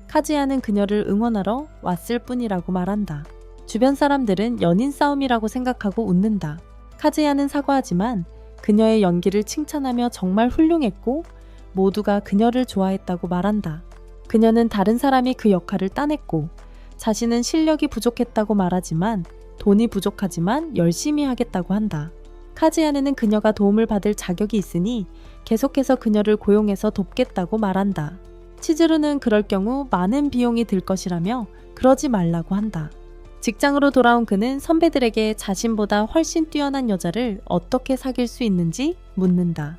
Speaker 1: 카즈야는 그녀를 응원하러 왔을 뿐이라고 말한다. 주변 사람들은 연인 싸움이라고 생각하고 웃는다. 카즈야는 사과하지만 그녀의 연기를 칭찬하며 정말 훌륭했고 모두가 그녀를 좋아했다고 말한다. 그녀는 다른 사람이 그 역할을 따냈고 자신은 실력이 부족했다고 말하지만 돈이 부족하지만 열심히 하겠다고 한다. 카즈야는 그녀가 도움을 받을 자격이 있으니 계속해서 그녀를 고용해서 돕겠다고 말한다. 치즈루는 그럴 경우 많은 비용이 들 것이라며 그러지 말라고 한다. 직장으로 돌아온 그는 선배들에게 자신보다 훨씬 뛰어난 여자를 어떻게 사귈 수 있는지 묻는다.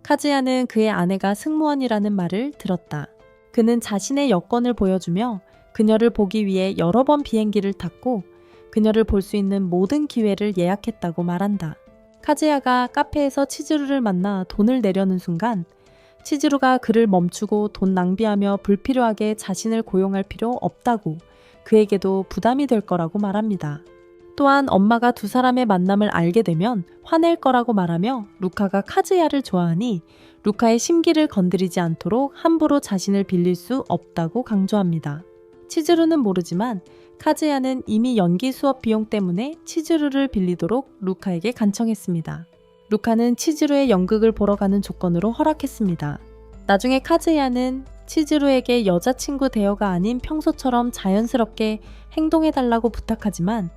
Speaker 1: 카즈야는 그의 아내가 승무원이라는 말을 들었다. 그는 자신의 여권을 보여주며 그녀를 보기 위해 여러 번 비행기를 탔고 그녀를 볼 수 있는 모든 기회를 예약했다고 말한다. 카즈야가 카페에서 치즈루를 만나 돈을 내려는 순간 치즈루가 그를 멈추고 돈 낭비하며 불필요하게 자신을 고용할 필요 없다고 그에게도 부담이 될 거라고 말합니다. 또한 엄마가 두 사람의 만남을 알게 되면 화낼 거라고 말하며 루카가 카즈야를 좋아하니 루카의 심기를 건드리지 않도록 함부로 자신을 빌릴 수 없다고 강조합니다. 치즈루는 모르지만 카즈야는 이미 연기 수업 비용 때문에 치즈루를 빌리도록 루카에게 간청했습니다. 루카는 치즈루의 연극을 보러 가는 조건으로 허락했습니다. 나중에 카즈야는 치즈루에게 여자친구 대여가 아닌 평소처럼 자연스럽게 행동해달라고 부탁하지만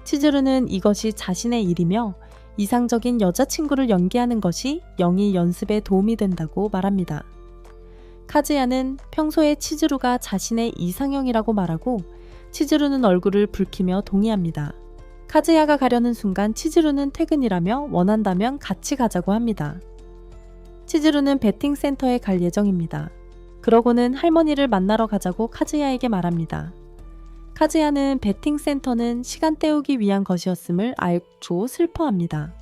Speaker 1: 치즈루는 이것이 자신의 일이며 이상적인 여자친구를 연기하는 것이 영희 연습에 도움이 된다고 말합니다. 카즈야는 평소에 치즈루가 자신의 이상형이라고 말하고 치즈루는 얼굴을 붉히며 동의합니다. 카즈야가 가려는 순간 치즈루는 퇴근이라며 원한다면 같이 가자고 합니다. 치즈루는 베팅센터에 갈 예정입니다. 그러고는 할머니를 만나러 가자고 카즈야에게 말합니다. 카즈야는 베팅센터는 시간 때우기 위한 것이었음을 알고 슬퍼합니다.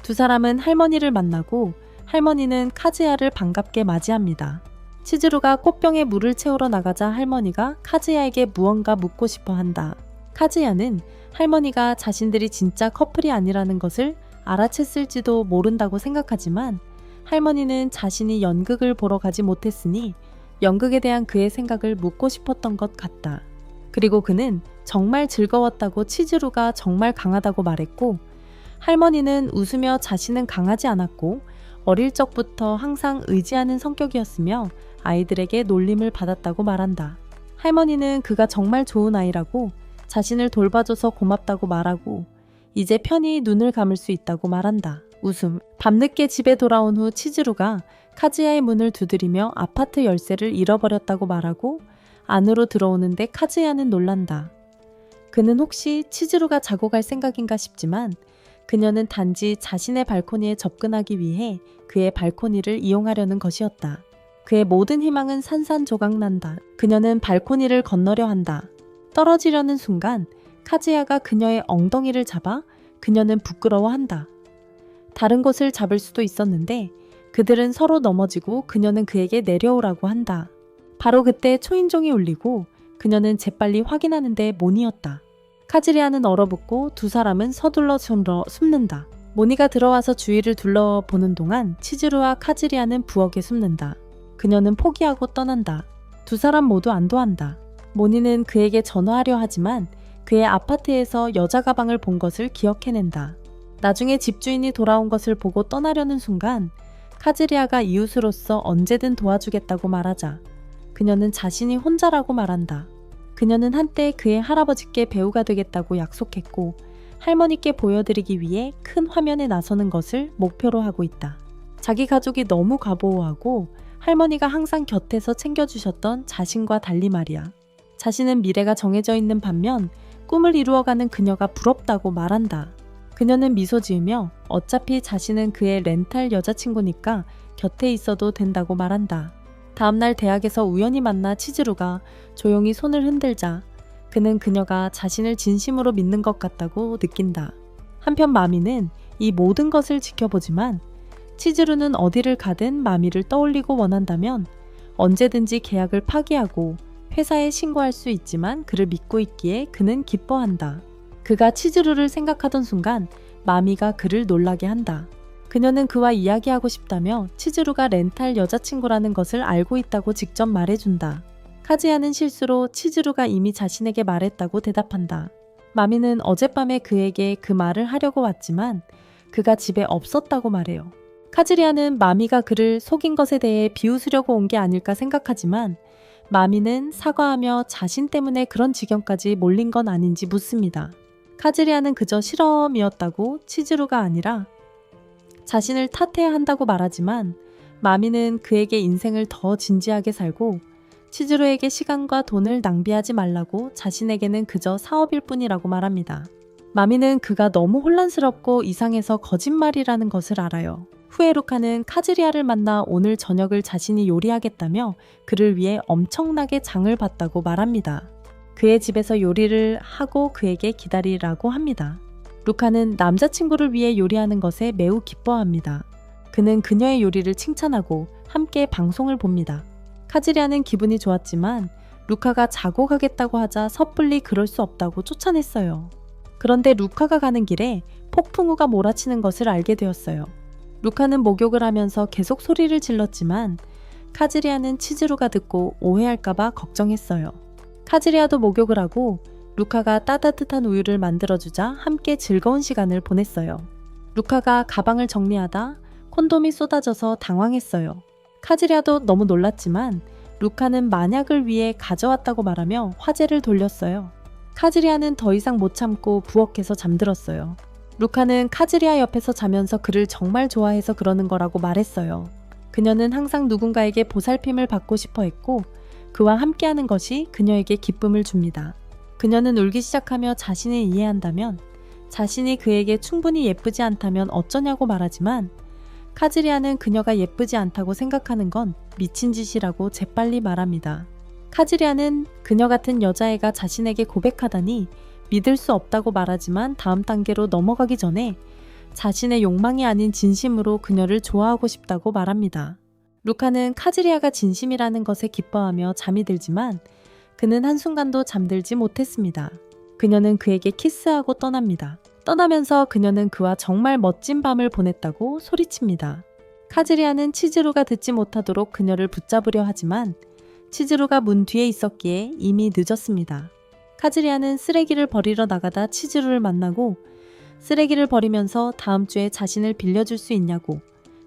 Speaker 1: 두 사람은 할머니를 만나고 할머니는 카즈야를 반갑게 맞이합니다. 치즈루가 꽃병에 물을 채우러 나가자 할머니가 카즈야에게 무언가 묻고 싶어 한다. 카즈야는 할머니가 자신들이 진짜 커플이 아니라는 것을 알아챘을지도 모른다고 생각하지만 할머니는 자신이 연극을 보러 가지 못했으니 연극에 대한 그의 생각을 묻고 싶었던 것 같다. 그리고 그는 정말 즐거웠다고 치즈루가 정말 강하다고 말했고 할머니는 웃으며 자신은 강하지 않았고 어릴 적부터 항상 의지하는 성격이었으며 아이들에게 놀림을 받았다고 말한다. 할머니는 그가 정말 좋은 아이라고 자신을 돌봐줘서 고맙다고 말하고 이제 편히 눈을 감을 수 있다고 말한다. 웃음. 밤늦게 집에 돌아온 후 치즈루가 카즈야의 문을 두드리며 아파트 열쇠를 잃어버렸다고 말하고 안으로 들어오는데 카즈야는 놀란다. 그는 혹시 치즈루가 자고 갈 생각인가 싶지만 그녀는 단지 자신의 발코니에 접근하기 위해 그의 발코니를 이용하려는 것이었다. 그의 모든 희망은 산산조각난다. 그녀는 발코니를 건너려 한다. 떨어지려는 순간 카즈야가 그녀의 엉덩이를 잡아 그녀는 부끄러워한다. 다른 곳을 잡을 수도 있었는데 그들은 서로 넘어지고 그녀는 그에게 내려오라고 한다. 바로 그때 초인종이 울리고 그녀는 재빨리 확인하는데 모니였다. 카즈리아는 얼어붙고 두 사람은 서둘러 숨는다. 모니가 들어와서 주위를 둘러보는 동안 치즈루와 카즈리아는 부엌에 숨는다. 그녀는 포기하고 떠난다. 두 사람 모두 안도한다. 모니는 그에게 전화하려 하지만 그의 아파트에서 여자 가방을 본 것을 기억해낸다. 나중에 집주인이 돌아온 것을 보고 떠나려는 순간 카즈리아가 이웃으로서 언제든 도와주겠다고 말하자 그녀는 자신이 혼자라고 말한다. 그녀는 한때 그의 할아버지께 배우가 되겠다고 약속했고 할머니께 보여드리기 위해 큰 화면에 나서는 것을 목표로 하고 있다. 자기 가족이 너무 과보호하고 할머니가 항상 곁에서 챙겨주셨던 자신과 달리 말이야. 자신은 미래가 정해져 있는 반면 꿈을 이루어가는 그녀가 부럽다고 말한다. 그녀는 미소 지으며 어차피 자신은 그의 렌탈 여자친구니까 곁에 있어도 된다고 말한다. 다음날 대학에서 우연히 만나 치즈루가 조용히 손을 흔들자 그는 그녀가 자신을 진심으로 믿는 것 같다고 느낀다. 한편 마미는 이 모든 것을 지켜보지만 치즈루는 어디를 가든 마미를 떠올리고 원한다면 언제든지 계약을 파기하고 회사에 신고할 수 있지만 그를 믿고 있기에 그는 기뻐한다. 그가 치즈루를 생각하던 순간 마미가 그를 놀라게 한다. 그녀는 그와 이야기하고 싶다며 치즈루가 렌탈 여자친구라는 것을 알고 있다고 직접 말해준다. 카즈야는 실수로 치즈루가 이미 자신에게 말했다고 대답한다. 마미는 어젯밤에 그에게 그 말을 하려고 왔지만 그가 집에 없었다고 말해요. 카즈리아는 마미가 그를 속인 것에 대해 비웃으려고 온 게 아닐까 생각하지만 마미는 사과하며 자신 때문에 그런 지경까지 몰린 건 아닌지 묻습니다. 카즈리아는 그저 실험이었다고 치즈루가 아니라 자신을 탓해야 한다고 말하지만 마미는 그에게 인생을 더 진지하게 살고 치즈루에게 시간과 돈을 낭비하지 말라고 자신에게는 그저 사업일 뿐이라고 말합니다. 마미는 그가 너무 혼란스럽고 이상해서 거짓말이라는 것을 알아요. 후에 루카는 카즈리아를 만나 오늘 저녁을 자신이 요리하겠다며 그를 위해 엄청나게 장을 봤다고 말합니다. 그의 집에서 요리를 하고 그에게 기다리라고 합니다. 루카는 남자친구를 위해 요리하는 것에 매우 기뻐합니다. 그는 그녀의 요리를 칭찬하고 함께 방송을 봅니다. 카즈리아는 기분이 좋았지만 루카가 자고 가겠다고 하자 섣불리 그럴 수 없다고 쫓아냈어요. 그런데 루카가 가는 길에 폭풍우가 몰아치는 것을 알게 되었어요. 루카는 목욕을 하면서 계속 소리를 질렀지만 카즈리아는 치즈루가 듣고 오해할까봐 걱정했어요. 카즈리아도 목욕을 하고 루카가 따뜻한 우유를 만들어주자 함께 즐거운 시간을 보냈어요. 루카가 가방을 정리하다 콘돔이 쏟아져서 당황했어요. 카즈리아도 너무 놀랐지만 루카는 만약을 위해 가져왔다고 말하며 화제를 돌렸어요. 카즈리아는 더 이상 못 참고 부엌에서 잠들었어요. 루카는 카즈리아 옆에서 자면서 그를 정말 좋아해서 그러는 거라고 말했어요. 그녀는 항상 누군가에게 보살핌을 받고 싶어 했고 그와 함께하는 것이 그녀에게 기쁨을 줍니다. 그녀는 울기 시작하며 자신을 이해한다면 자신이 그에게 충분히 예쁘지 않다면 어쩌냐고 말하지만 카즈리아는 그녀가 예쁘지 않다고 생각하는 건 미친 짓이라고 재빨리 말합니다. 카즈리아는 그녀 같은 여자애가 자신에게 고백하다니 믿을 수 없다고 말하지만 다음 단계로 넘어가기 전에 자신의 욕망이 아닌 진심으로 그녀를 좋아하고 싶다고 말합니다. 루카는 카즈리아가 진심이라는 것에 기뻐하며 잠이 들지만 그는 한순간도 잠들지 못했습니다. 그녀는 그에게 키스하고 떠납니다. 떠나면서 그녀는 그와 정말 멋진 밤을 보냈다고 소리칩니다. 카즈리아는 치즈루가 듣지 못하도록 그녀를 붙잡으려 하지만 치즈루가 문 뒤에 있었기에 이미 늦었습니다. 카즈리아는 쓰레기를 버리러 나가다 치즈루를 만나고 쓰레기를 버리면서 다음 주에 자신을 빌려줄 수 있냐고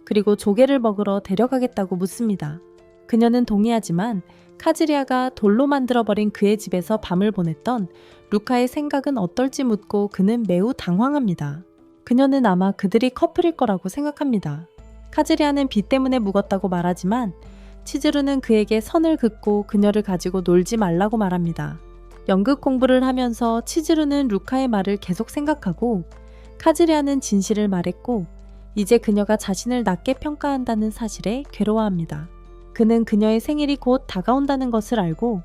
Speaker 1: 그리고 조개를 먹으러 데려가겠다고 묻습니다. 그녀는 동의하지만 카즈리아가 돌로 만들어버린 그의 집에서 밤을 보냈던 루카의 생각은 어떨지 묻고 그는 매우 당황합니다. 그녀는 아마 그들이 커플일 거라고 생각합니다. 카즈리아는 비 때문에 묵었다고 말하지만 치즈루는 그에게 선을 긋고 그녀를 가지고 놀지 말라고 말합니다. 연극 공부를 하면서 치즈루는 루카의 말을 계속 생각하고 카즈리아는 진실을 말했고 이제 그녀가 자신을 낮게 평가한다는 사실에 괴로워합니다. 그는 그녀의 생일이 곧 다가온다는 것을 알고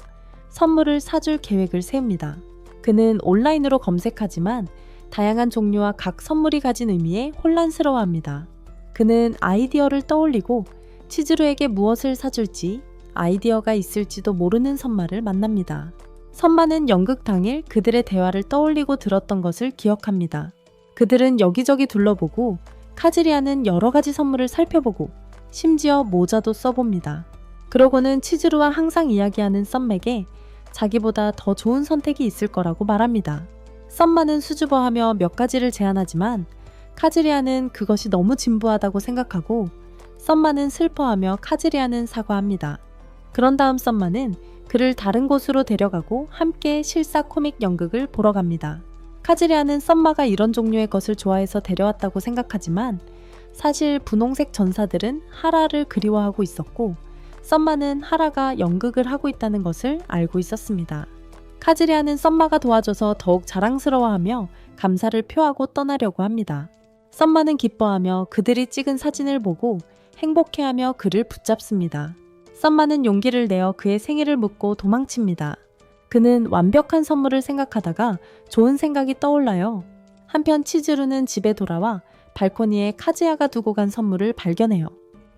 Speaker 1: 선물을 사줄 계획을 세웁니다. 그는 온라인으로 검색하지만 다양한 종류와 각 선물이 가진 의미에 혼란스러워합니다. 그는 아이디어를 떠올리고 치즈루에게 무엇을 사줄지 아이디어가 있을지도 모르는 선마를 만납니다. 선마는 연극 당일 그들의 대화를 떠올리고 들었던 것을 기억합니다. 그들은 여기저기 둘러보고 카즈리아는 여러 가지 선물을 살펴보고 심지어 모자도 써봅니다. 그러고는 치즈루와 항상 이야기하는 썸맥에 자기보다 더 좋은 선택이 있을 거라고 말합니다. 썸마는 수줍어하며 몇 가지를 제안하지만 카즈리아는 그것이 너무 진부하다고 생각하고 썸마는 슬퍼하며 카즈리아는 사과합니다. 그런 다음 썸마는 그를 다른 곳으로 데려가고 함께 실사 코믹 연극을 보러 갑니다. 카즈리아는 썸마가 이런 종류의 것을 좋아해서 데려왔다고 생각하지만 사실 분홍색 전사들은 하라를 그리워하고 있었고 썸마는 하라가 연극을 하고 있다는 것을 알고 있었습니다. 카즈리아는 썸마가 도와줘서 더욱 자랑스러워하며 감사를 표하고 떠나려고 합니다. 썸마는 기뻐하며 그들이 찍은 사진을 보고 행복해하며 그를 붙잡습니다. 썸마는 용기를 내어 그의 생일을 묻고 도망칩니다. 그는 완벽한 선물을 생각하다가 좋은 생각이 떠올라요. 한편 치즈루는 집에 돌아와 발코니에 카즈야가 두고 간 선물을 발견해요.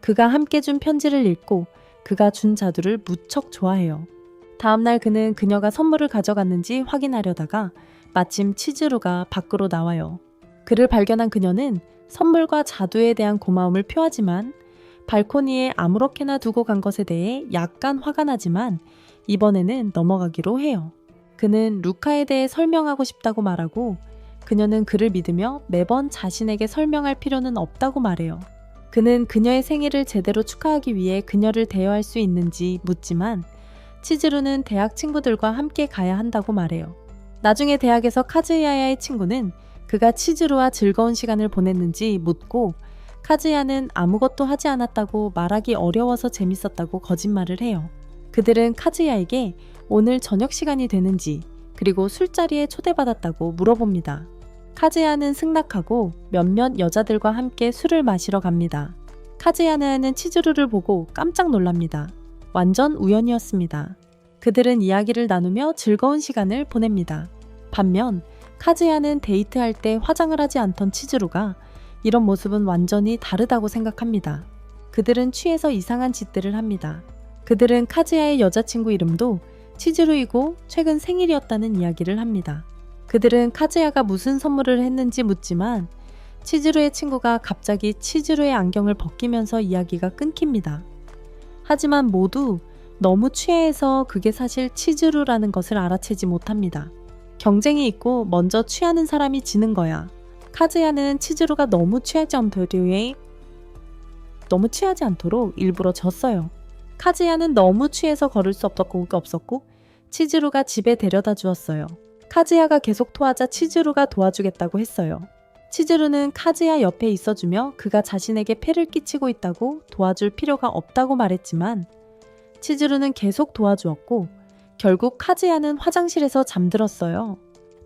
Speaker 1: 그가 함께 준 편지를 읽고 그가 준 자두를 무척 좋아해요. 다음날 그는 그녀가 선물을 가져갔는지 확인하려다가 마침 치즈루가 밖으로 나와요. 그를 발견한 그녀는 선물과 자두에 대한 고마움을 표하지만 발코니에 아무렇게나 두고 간 것에 대해 약간 화가 나지만 이번에는 넘어가기로 해요. 그는 루카에 대해 설명하고 싶다고 말하고 그녀는 그를 믿으며 매번 자신에게 설명할 필요는 없다고 말해요. 그는 그녀의 생일을 제대로 축하하기 위해 그녀를 대여할 수 있는지 묻지만 치즈루는 대학 친구들과 함께 가야 한다고 말해요. 나중에 대학에서 카즈야의 친구는 그가 치즈루와 즐거운 시간을 보냈는지 묻고 카즈야는 아무것도 하지 않았다고 말하기 어려워서 재밌었다고 거짓말을 해요. 그들은 카즈야에게 오늘 저녁 시간이 되는지 그리고 술자리에 초대받았다고 물어봅니다. 카즈야는 승낙하고 몇몇 여자들과 함께 술을 마시러 갑니다. 카즈야는 치즈루를 보고 깜짝 놀랍니다. 완전 우연이었습니다. 그들은 이야기를 나누며 즐거운 시간을 보냅니다. 반면 카즈야는 데이트할 때 화장을 하지 않던 치즈루가 이런 모습은 완전히 다르다고 생각합니다. 그들은 취해서 이상한 짓들을 합니다. 그들은 카즈야의 여자친구 이름도 치즈루이고 최근 생일이었다는 이야기를 합니다. 그들은 카즈야가 무슨 선물을 했는지 묻지만 치즈루의 친구가 갑자기 치즈루의 안경을 벗기면서 이야기가 끊깁니다. 하지만 모두 너무 취해서 그게 사실 치즈루라는 것을 알아채지 못합니다. 경쟁이 있고 먼저 취하는 사람이 지는 거야. 카즈야는 치즈루가 너무 취하지 않도록 일부러 졌어요. 카즈야는 너무 취해서 걸을 수 없었고 치즈루가 집에 데려다 주었어요. 카즈야가 계속 토하자 치즈루가 도와주겠다고 했어요. 치즈루는 카즈야 옆에 있어주며 그가 자신에게 폐를 끼치고 있다고 도와줄 필요가 없다고 말했지만 치즈루는 계속 도와주었고 결국 카즈야는 화장실에서 잠들었어요.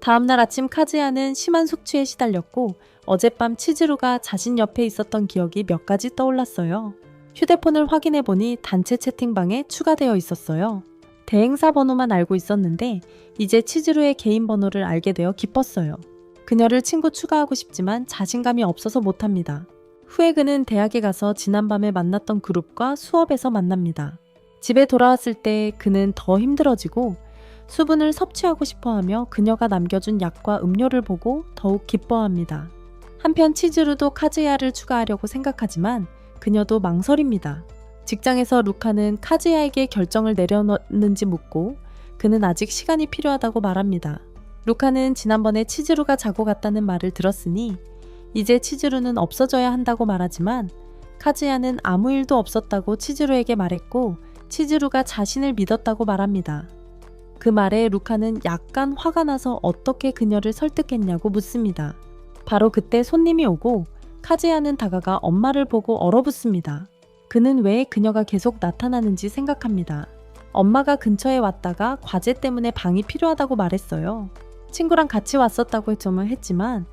Speaker 1: 다음날 아침 카즈야는 심한 숙취에 시달렸고 어젯밤 치즈루가 자신 옆에 있었던 기억이 몇 가지 떠올랐어요. 휴대폰을 확인해보니 단체 채팅방에 추가되어 있었어요. 대행사 번호만 알고 있었는데 이제 치즈루의 개인 번호를 알게 되어 기뻤어요. 그녀를 친구 추가하고 싶지만 자신감이 없어서 못합니다. 후에 그는 대학에 가서 지난밤에 만났던 그룹과 수업에서 만납니다. 집에 돌아왔을 때 그는 더 힘들어지고 수분을 섭취하고 싶어하며 그녀가 남겨준 약과 음료를 보고 더욱 기뻐합니다. 한편 치즈루도 카즈야를 추가하려고 생각하지만 그녀도 망설입니다. 직장에서 루카는 카즈야에게 결정을 내려놓는지 묻고 그는 아직 시간이 필요하다고 말합니다. 루카는 지난번에 치즈루가 자고 갔다는 말을 들었으니 이제 치즈루는 없어져야 한다고 말하지만 카즈야는 아무 일도 없었다고 치즈루에게 말했고 치즈루가 자신을 믿었다고 말합니다. 그 말에 루카는 약간 화가 나서 어떻게 그녀를 설득했냐고 묻습니다. 바로 그때 손님이 오고 카즈야는 다가가 엄마를 보고 얼어붙습니다. 그는 왜 그녀가 계속 나타나는지 생각합니다. 엄마가 근처에 왔다가 과제 때문에 방이 필요하다고 말했어요. 친구랑 같이 왔었다고 했지만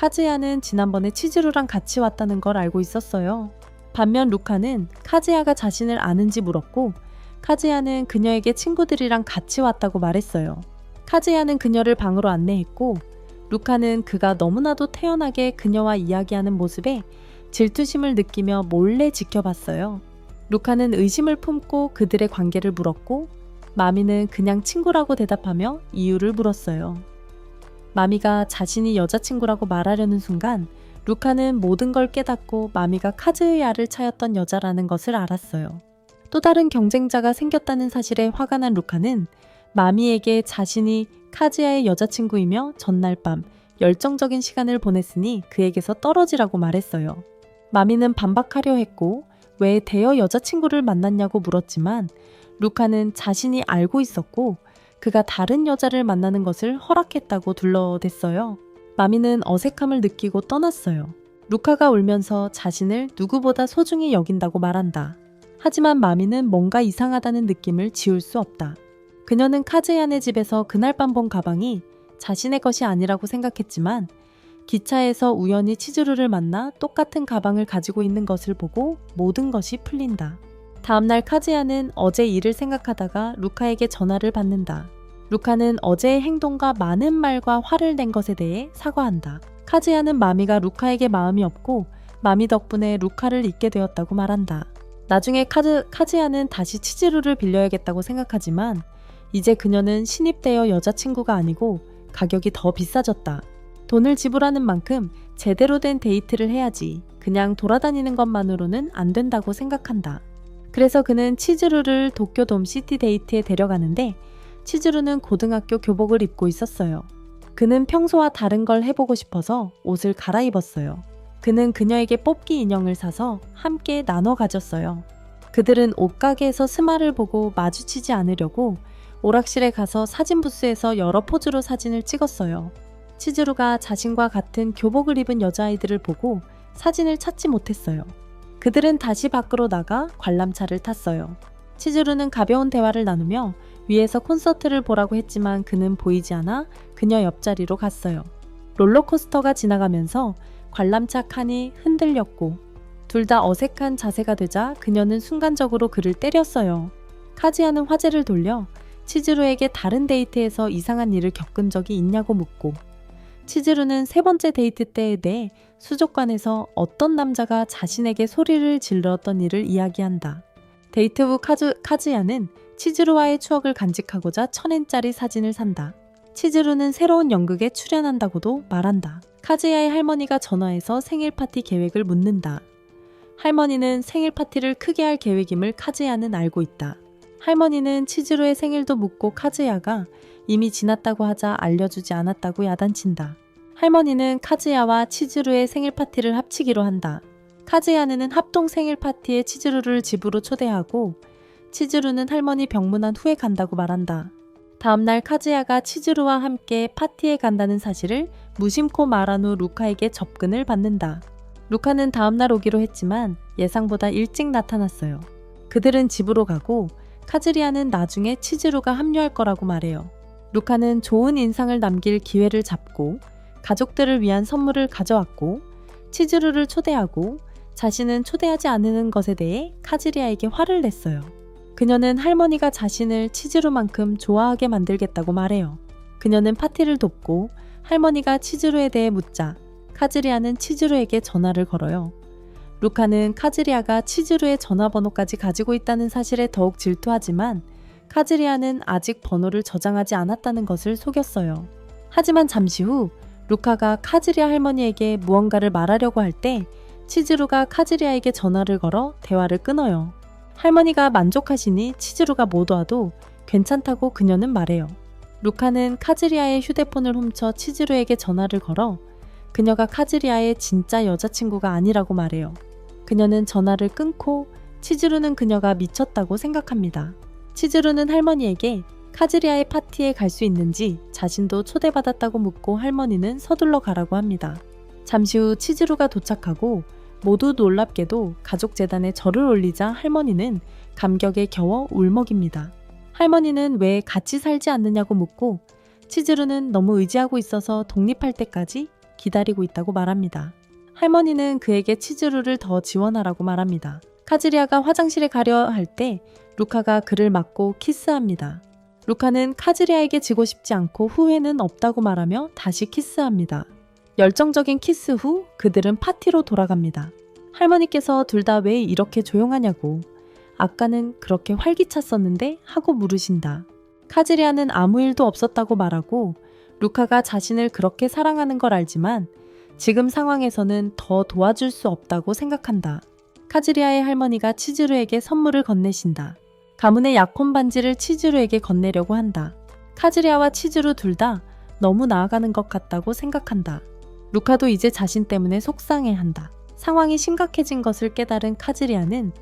Speaker 1: 카즈야는 지난번에 치즈루랑 같이 왔다는 걸 알고 있었어요. 반면 루카는 카즈야가 자신을 아는지 물었고 카즈야는 그녀에게 친구들이랑 같이 왔다고 말했어요. 카즈야는 그녀를 방으로 안내했고 루카는 그가 너무나도 태연하게 그녀와 이야기하는 모습에 질투심을 느끼며 몰래 지켜봤어요. 루카는 의심을 품고 그들의 관계를 물었고 마미는 그냥 친구라고 대답하며 이유를 물었어요. 마미가 자신이 여자친구라고 말하려는 순간 루카는 모든 걸 깨닫고 마미가 카즈야를 차였던 여자라는 것을 알았어요. 또 다른 경쟁자가 생겼다는 사실에 화가 난 루카는 마미에게 자신이 카즈야의 여자친구이며 전날 밤 열정적인 시간을 보냈으니 그에게서 떨어지라고 말했어요. 마미는 반박하려 했고 왜 대여 여자친구를 만났냐고 물었지만 루카는 자신이 알고 있었고 그가 다른 여자를 만나는 것을 허락했다고 둘러댔어요. 마미는 어색함을 느끼고 떠났어요. 루카가 울면서 자신을 누구보다 소중히 여긴다고 말한다. 하지만 마미는 뭔가 이상하다는 느낌을 지울 수 없다. 그녀는 카즈야네 집에서 그날 밤 본 가방이 자신의 것이 아니라고 생각했지만 기차에서 우연히 치즈루를 만나 똑같은 가방을 가지고 있는 것을 보고 모든 것이 풀린다. 다음날 카즈야는 어제 일을 생각하다가 루카에게 전화를 받는다. 루카는 어제의 행동과 많은 말과 화를 낸 것에 대해 사과한다. 카즈야는 마미가 루카에게 마음이 없고 마미 덕분에 루카를 잊게 되었다고 말한다. 나중에 카즈야는 다시 치즈루를 빌려야겠다고 생각하지만 이제 그녀는 신입대여 여자친구가 아니고 가격이 더 비싸졌다. 돈을 지불하는 만큼 제대로 된 데이트를 해야지 그냥 돌아다니는 것만으로는 안 된다고 생각한다. 그래서 그는 치즈루를 도쿄돔 시티 데이트에 데려가는데 치즈루는 고등학교 교복을 입고 있었어요. 그는 평소와 다른 걸 해보고 싶어서 옷을 갈아입었어요. 그는 그녀에게 뽑기 인형을 사서 함께 나눠 가졌어요. 그들은 옷가게에서 스마를 보고 마주치지 않으려고 오락실에 가서 사진 부스에서 여러 포즈로 사진을 찍었어요. 치즈루가 자신과 같은 교복을 입은 여자아이들을 보고 사진을 찾지 못했어요. 그들은 다시 밖으로 나가 관람차를 탔어요. 치즈루는 가벼운 대화를 나누며 위에서 콘서트를 보라고 했지만 그는 보이지 않아 그녀 옆자리로 갔어요. 롤러코스터가 지나가면서 관람차 칸이 흔들렸고 둘 다 어색한 자세가 되자 그녀는 순간적으로 그를 때렸어요. 카즈야는 화제를 돌려 치즈루에게 다른 데이트에서 이상한 일을 겪은 적이 있냐고 묻고 치즈루는 세 번째 데이트 때에 대해 수족관에서 어떤 남자가 자신에게 소리를 질렀던 일을 이야기한다. 데이트 후 카즈야는 치즈루와의 추억을 간직하고자 1000엔짜리 사진을 산다. 치즈루는 새로운 연극에 출연한다고도 말한다. 카즈야의 할머니가 전화해서 생일 파티 계획을 묻는다. 할머니는 생일 파티를 크게 할 계획임을 카즈야는 알고 있다. 할머니는 치즈루의 생일도 묻고 카즈야가 이미 지났다고 하자 알려주지 않았다고 야단친다. 할머니는 카즈야와 치즈루의 생일 파티를 합치기로 한다. 카즈야는 합동 생일 파티에 치즈루를 집으로 초대하고 치즈루는 할머니 병문안 후에 간다고 말한다. 다음날 카즈야가 치즈루와 함께 파티에 간다는 사실을 무심코 말한 후 루카에게 접근을 받는다. 루카는 다음날 오기로 했지만 예상보다 일찍 나타났어요. 그들은 집으로 가고 카즈리아는 나중에 치즈루가 합류할 거라고 말해요. 루카는 좋은 인상을 남길 기회를 잡고 가족들을 위한 선물을 가져왔고 치즈루를 초대하고 자신은 초대하지 않는 것에 대해 카즈리아에게 화를 냈어요. 그녀는 할머니가 자신을 치즈루만큼 좋아하게 만들겠다고 말해요. 그녀는 파티를 돕고 할머니가 치즈루에 대해 묻자 카즈리아는 치즈루에게 전화를 걸어요. 루카는 카즈리아가 치즈루의 전화번호까지 가지고 있다는 사실에 더욱 질투하지만 카즈리아는 아직 번호를 저장하지 않았다는 것을 속였어요. 하지만 잠시 후 루카가 카즈리아 할머니에게 무언가를 말하려고 할 때 치즈루가 카즈리아에게 전화를 걸어 대화를 끊어요. 할머니가 만족하시니 치즈루가 못 와도 괜찮다고 그녀는 말해요. 루카는 카즈리아의 휴대폰을 훔쳐 치즈루에게 전화를 걸어 그녀가 카즈리아의 진짜 여자친구가 아니라고 말해요. 그녀는 전화를 끊고 치즈루는 그녀가 미쳤다고 생각합니다. 치즈루는 할머니에게 카즈리아의 파티에 갈 수 있는지 자신도 초대받았다고 묻고 할머니는 서둘러 가라고 합니다. 잠시 후 치즈루가 도착하고 모두 놀랍게도 가족 재단에 절을 올리자 할머니는 감격에 겨워 울먹입니다. 할머니는 왜 같이 살지 않느냐고 묻고 치즈루는 너무 의지하고 있어서 독립할 때까지 기다리고 있다고 말합니다. 할머니는 그에게 치즈루를 더 지원하라고 말합니다. 카즈리아가 화장실에 가려 할 때 루카가 그를 막고 키스합니다. 루카는 카즈리아에게 지고 싶지 않고 후회는 없다고 말하며 다시 키스합니다. 열정적인 키스 후 그들은 파티로 돌아갑니다. 할머니께서 둘 다 왜 이렇게 조용하냐고, 아까는 그렇게 활기찼었는데 하고 물으신다. 카즈리아는 아무 일도 없었다고 말하고 루카가 자신을 그렇게 사랑하는 걸 알지만 지금 상황에서는 더 도와줄 수 없다고 생각한다. 카즈리아의 할머니가 치즈루에게 선물을 건네신다. 가문의 약혼 반지를 치즈루에게 건네려고 한다. 카즈리아와 치즈루 둘 다 너무 나아가는 것 같다고 생각한다. 루카도 이제 자신 때문에 속상해한다. 상황이 심각해진 것을 깨달은 카즈리아는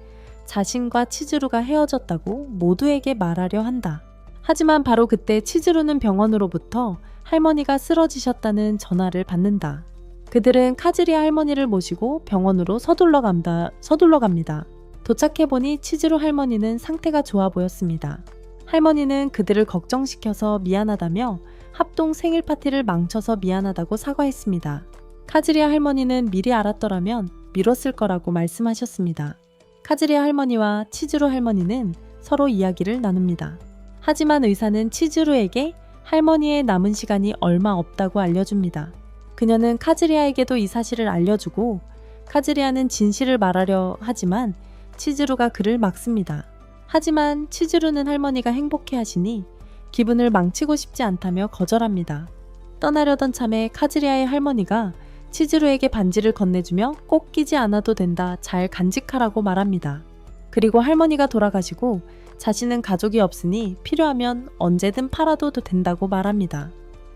Speaker 1: 자신과 치즈루가 헤어졌다고 모두에게 말하려 한다. 하지만 바로 그때 치즈루는 병원으로부터 할머니가 쓰러지셨다는 전화를 받는다. 그들은 카즈리아 할머니를 모시고 병원으로 서둘러 갑니다. 도착해보니 치즈루 할머니는 상태가 좋아 보였습니다. 할머니는 그들을 걱정시켜서 미안하다며 합동 생일 파티를 망쳐서 미안하다고 사과했습니다. 카즈리아 할머니는 미리 알았더라면 미뤘을 거라고 말씀하셨습니다. 카즈리아 할머니와 치즈루 할머니는 서로 이야기를 나눕니다. 하지만 의사는 치즈루에게 할머니의 남은 시간이 얼마 없다고 알려줍니다. 그녀는 카즈리아에게도 이 사실을 알려주고 카즈리아는 진실을 말하려 하지만 치즈루가 그를 막습니다. 하지만 치즈루는 할머니가 행복해하시니 기분을 망치고 싶지 않다며 거절합니다. 떠나려던 참에 카즈리아의 할머니가 치즈루에게 반지를 건네주며 꼭 끼지 않아도 된다, 잘 간직하라고 말합니다. 그리고 할머니가 돌아가시고 자신은 가족이 없으니 필요하면 언제든 팔아도 된다고 말합니다.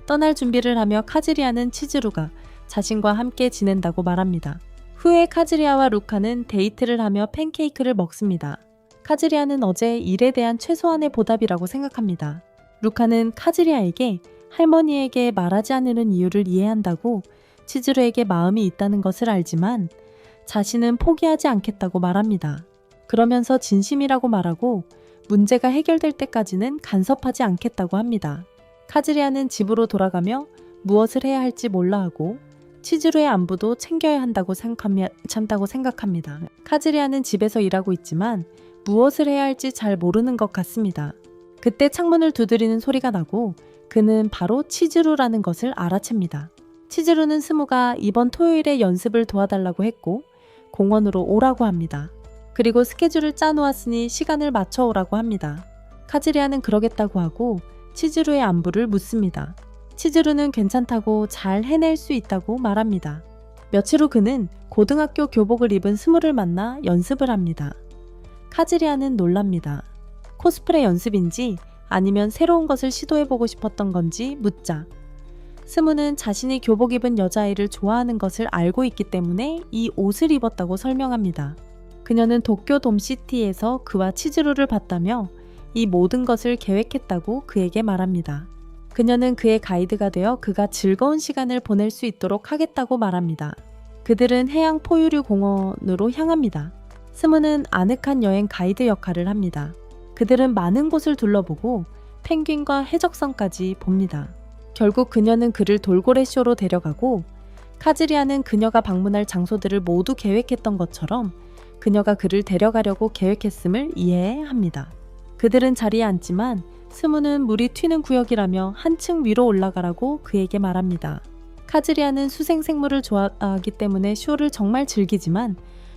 Speaker 1: 떠날 준비를 하며 카즈리아는 치즈루가 자신과 함께 지낸다고 말합니다. 후에 카즈리아와 루카는 데이트를 하며 팬케이크를 먹습니다. 카즈리아는 어제 일에 대한 최소한의 보답이라고 생각합니다. 루카는 카즈리아에게 할머니에게 말하지 않으려는 이유를 이해한다고 치즈루에게 마음이 있다는 것을 알지만 자신은 포기하지 않겠다고 말합니다. 그러면서 진심이라고 말하고 문제가 해결될 때까지는 간섭하지 않겠다고 합니다. 카즈리아는 집으로 돌아가며 무엇을 해야 할지 몰라 하고 치즈루의 안부도 챙겨야 한다고 생각합니다. 카즈리아는 집에서 일하고 있지만 무엇을 해야 할지 잘 모르는 것 같습니다. 그때 창문을 두드리는 소리가 나고 그는 바로 치즈루라는 것을 알아챕니다. 치즈루는 스무가 이번 토요일에 연습을 도와달라고 했고 공원으로 오라고 합니다. 그리고 스케줄을 짜놓았으니 시간을 맞춰 오라고 합니다. 카즈리아는 그러겠다고 하고 치즈루의 안부를 묻습니다. 치즈루는 괜찮다고 잘 해낼 수 있다고 말합니다. 며칠 후 그는 고등학교 교복을 입은 스무를 만나 연습을 합니다. 카즈리아는 놀랍니다. 코스프레 연습인지 아니면 새로운 것을 시도해보고 싶었던 건지 묻자 스무는 자신이 교복 입은 여자아이를 좋아하는 것을 알고 있기 때문에 이 옷을 입었다고 설명합니다. 그녀는 도쿄 돔시티에서 그와 치즈루를 봤다며 이 모든 것을 계획했다고 그에게 말합니다. 그녀는 그의 가이드가 되어 그가 즐거운 시간을 보낼 수 있도록 하겠다고 말합니다. 그들은 해양 포유류 공원으로 향합니다. 스무는 아늑한 여행 가이드 역할을 합니다. 그들은 많은 곳을 둘러보고 펭귄과 해적선까지 봅니다. 결국 그녀는 그를 돌고래쇼로 데려가고 카즈리아는 그녀가 방문할 장소들을 모두 계획했던 것처럼 그녀가 그를 데려가려고 계획했음을 이해합니다. 그들은 자리에 앉지만 스무는 물이 튀는 구역이라며 한층 위로 올라가라고 그에게 말합니다. 카즈리아는 수생생물을 좋아하기 때문에 쇼를 정말 즐기지만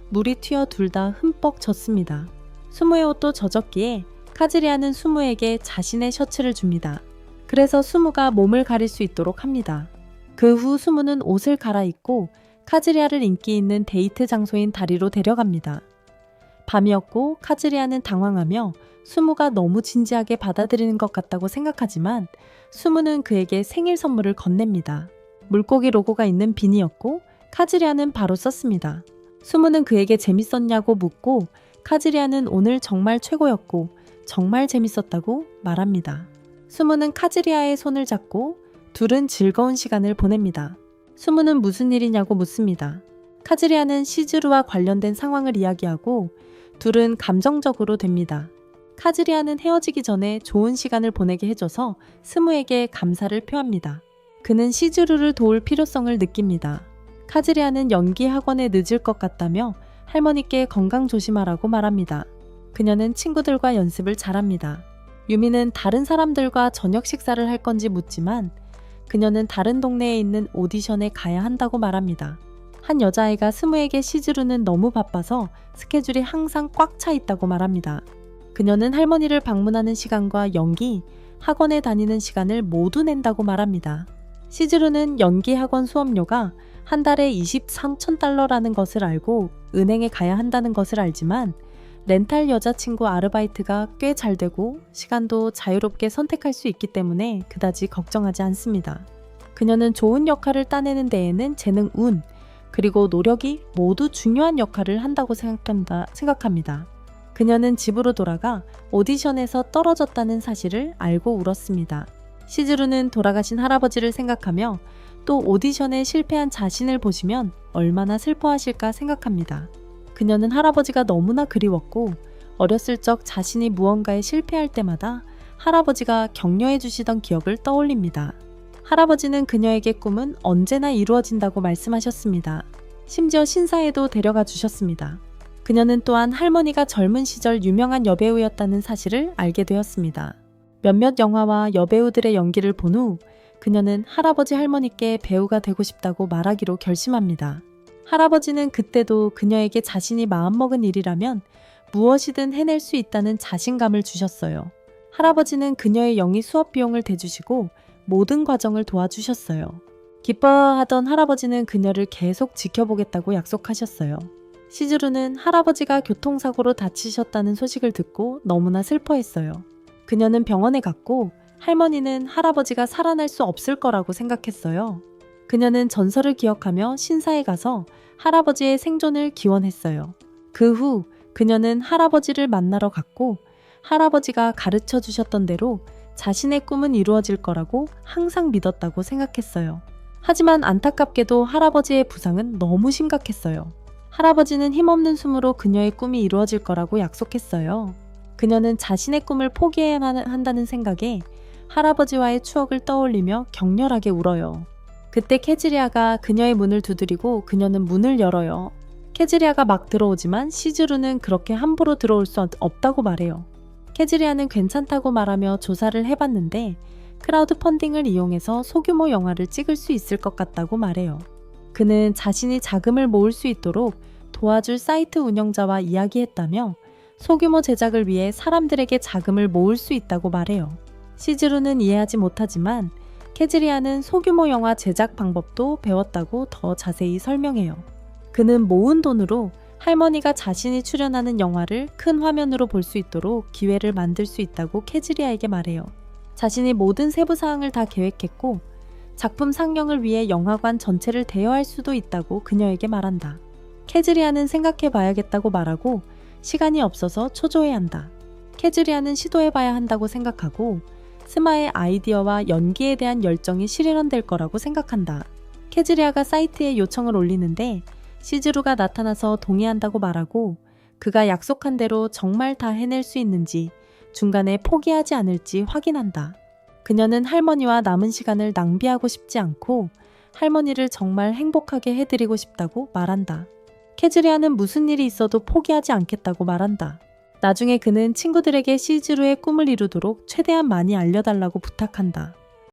Speaker 1: 물이 튀어 둘 다 흠뻑 젖습니다. 스무의 옷도 젖었기에 카즈리아는 스무에게 자신의 셔츠를 줍니다. 그래서 스무가 몸을 가릴 수 있도록 합니다. 그 후 스무는 옷을 갈아입고 카즈리아를 인기 있는 데이트 장소인 다리로 데려갑니다. 밤이었고 카즈리아는 당황하며 스무가 너무 진지하게 받아들이는 것 같다고 생각하지만 스무는 그에게 생일 선물을 건넵니다. 물고기 로고가 있는 비니였고 카즈리아는 바로 썼습니다. 스무는 그에게 재밌었냐고 묻고 카즈리아는 오늘 정말 최고였고 정말 재밌었다고 말합니다. 스무는 카즈리아의 손을 잡고 둘은 즐거운 시간을 보냅니다. 스무는 무슨 일이냐고 묻습니다. 카즈리아는 시즈루와 관련된 상황을 이야기하고 둘은 감정적으로 됩니다. 카즈리아는 헤어지기 전에 좋은 시간을 보내게 해줘서 스무에게 감사를 표합니다. 그는 시즈루를 도울 필요성을 느낍니다. 카즈리아는 연기 학원에 늦을 것 같다며 할머니께 건강 조심하라고 말합니다. 그녀는 친구들과 연습을 잘합니다. 유미는 다른 사람들과 저녁 식사를 할 건지 묻지만 그녀는 다른 동네에 있는 오디션에 가야 한다고 말합니다. 한 여자아이가 스무에게 시즈루는 너무 바빠서 스케줄이 항상 꽉 차 있다고 말합니다. 그녀는 할머니를 방문하는 시간과 연기, 학원에 다니는 시간을 모두 낸다고 말합니다. 시즈루는 연기 학원 수업료가 한 달에 23,000달러라는 것을 알고 은행에 가야 한다는 것을 알지만 렌탈 여자친구 아르바이트가 꽤 잘 되고 시간도 자유롭게 선택할 수 있기 때문에 그다지 걱정하지 않습니다. 그녀는 좋은 역할을 따내는 데에는 재능, 운, 그리고 노력이 모두 중요한 역할을 한다고 생각합니다. 그녀는 집으로 돌아가 오디션에서 떨어졌다는 사실을 알고 울었습니다. 시즈루는 돌아가신 할아버지를 생각하며 또 오디션에 실패한 자신을 보시면 얼마나 슬퍼하실까 생각합니다. 그녀는 할아버지가 너무나 그리웠고 어렸을 적 자신이 무언가에 실패할 때마다 할아버지가 격려해 주시던 기억을 떠올립니다. 할아버지는 그녀에게 꿈은 언제나 이루어진다고 말씀하셨습니다. 심지어 신사에도 데려가 주셨습니다. 그녀는 또한 할머니가 젊은 시절 유명한 여배우였다는 사실을 알게 되었습니다. 몇몇 영화와 여배우들의 연기를 본 후 그녀는 할아버지 할머니께 배우가 되고 싶다고 말하기로 결심합니다. 할아버지는 그때도 그녀에게 자신이 마음먹은 일이라면 무엇이든 해낼 수 있다는 자신감을 주셨어요. 할아버지는 그녀의 영희 수업 비용을 대주시고 모든 과정을 도와주셨어요. 기뻐하던 할아버지는 그녀를 계속 지켜보겠다고 약속하셨어요. 시즈루는 할아버지가 교통사고로 다치셨다는 소식을 듣고 너무나 슬퍼했어요. 그녀는 병원에 갔고 할머니는 할아버지가 살아날 수 없을 거라고 생각했어요. 그녀는 전설을 기억하며 신사에 가서 할아버지의 생존을 기원했어요. 그 후 그녀는 할아버지를 만나러 갔고 할아버지가 가르쳐 주셨던 대로 자신의 꿈은 이루어질 거라고 항상 믿었다고 생각했어요. 하지만 안타깝게도 할아버지의 부상은 너무 심각했어요. 할아버지는 힘없는 숨으로 그녀의 꿈이 이루어질 거라고 약속했어요. 그녀는 자신의 꿈을 포기해야 한다는 생각에 할아버지와의 추억을 떠올리며 격렬하게 울어요. 그때 캐즈리아가 그녀의 문을 두드리고 그녀는 문을 열어요. 캐즈리아가 막 들어오지만 시즈루는 그렇게 함부로 들어올 수 없다고 말해요. 캐즈리아는 괜찮다고 말하며 조사를 해봤는데 크라우드 펀딩을 이용해서 소규모 영화를 찍을 수 있을 것 같다고 말해요. 그는 자신이 자금을 모을 수 있도록 도와줄 사이트 운영자와 이야기했다며 소규모 제작을 위해 사람들에게 자금을 모을 수 있다고 말해요. 시즈루는 이해하지 못하지만 캐즈리아는 소규모 영화 제작 방법도 배웠다고 더 자세히 설명해요. 그는 모은 돈으로 할머니가 자신이 출연하는 영화를 큰 화면으로 볼 수 있도록 기회를 만들 수 있다고 캐즈리아에게 말해요. 자신이 모든 세부 사항을 다 계획했고 작품 상영을 위해 영화관 전체를 대여할 수도 있다고 그녀에게 말한다. 캐즈리아는 생각해 봐야겠다고 말하고 시간이 없어서 초조해한다. 캐즈리아는 시도해봐야 한다고 생각하고 스마의 아이디어와 연기에 대한 열정이 실현될 거라고 생각한다. 캐즈리아가 사이트에 요청을 올리는데 시즈루가 나타나서 동의한다고 말하고 그가 약속한 대로 정말 다 해낼 수 있는지 중간에 포기하지 않을지 확인한다. 그녀는 할머니와 남은 시간을 낭비하고 싶지 않고 할머니를 정말 행복하게 해드리고 싶다고 말한다. 캐즈리아는 무슨 일이 있어도 포기하지 않겠다고 말한다. 나중에 그는 친구들에게 시즈루의 꿈을 이루도록 최대한 많이 알려달라고 부탁한다.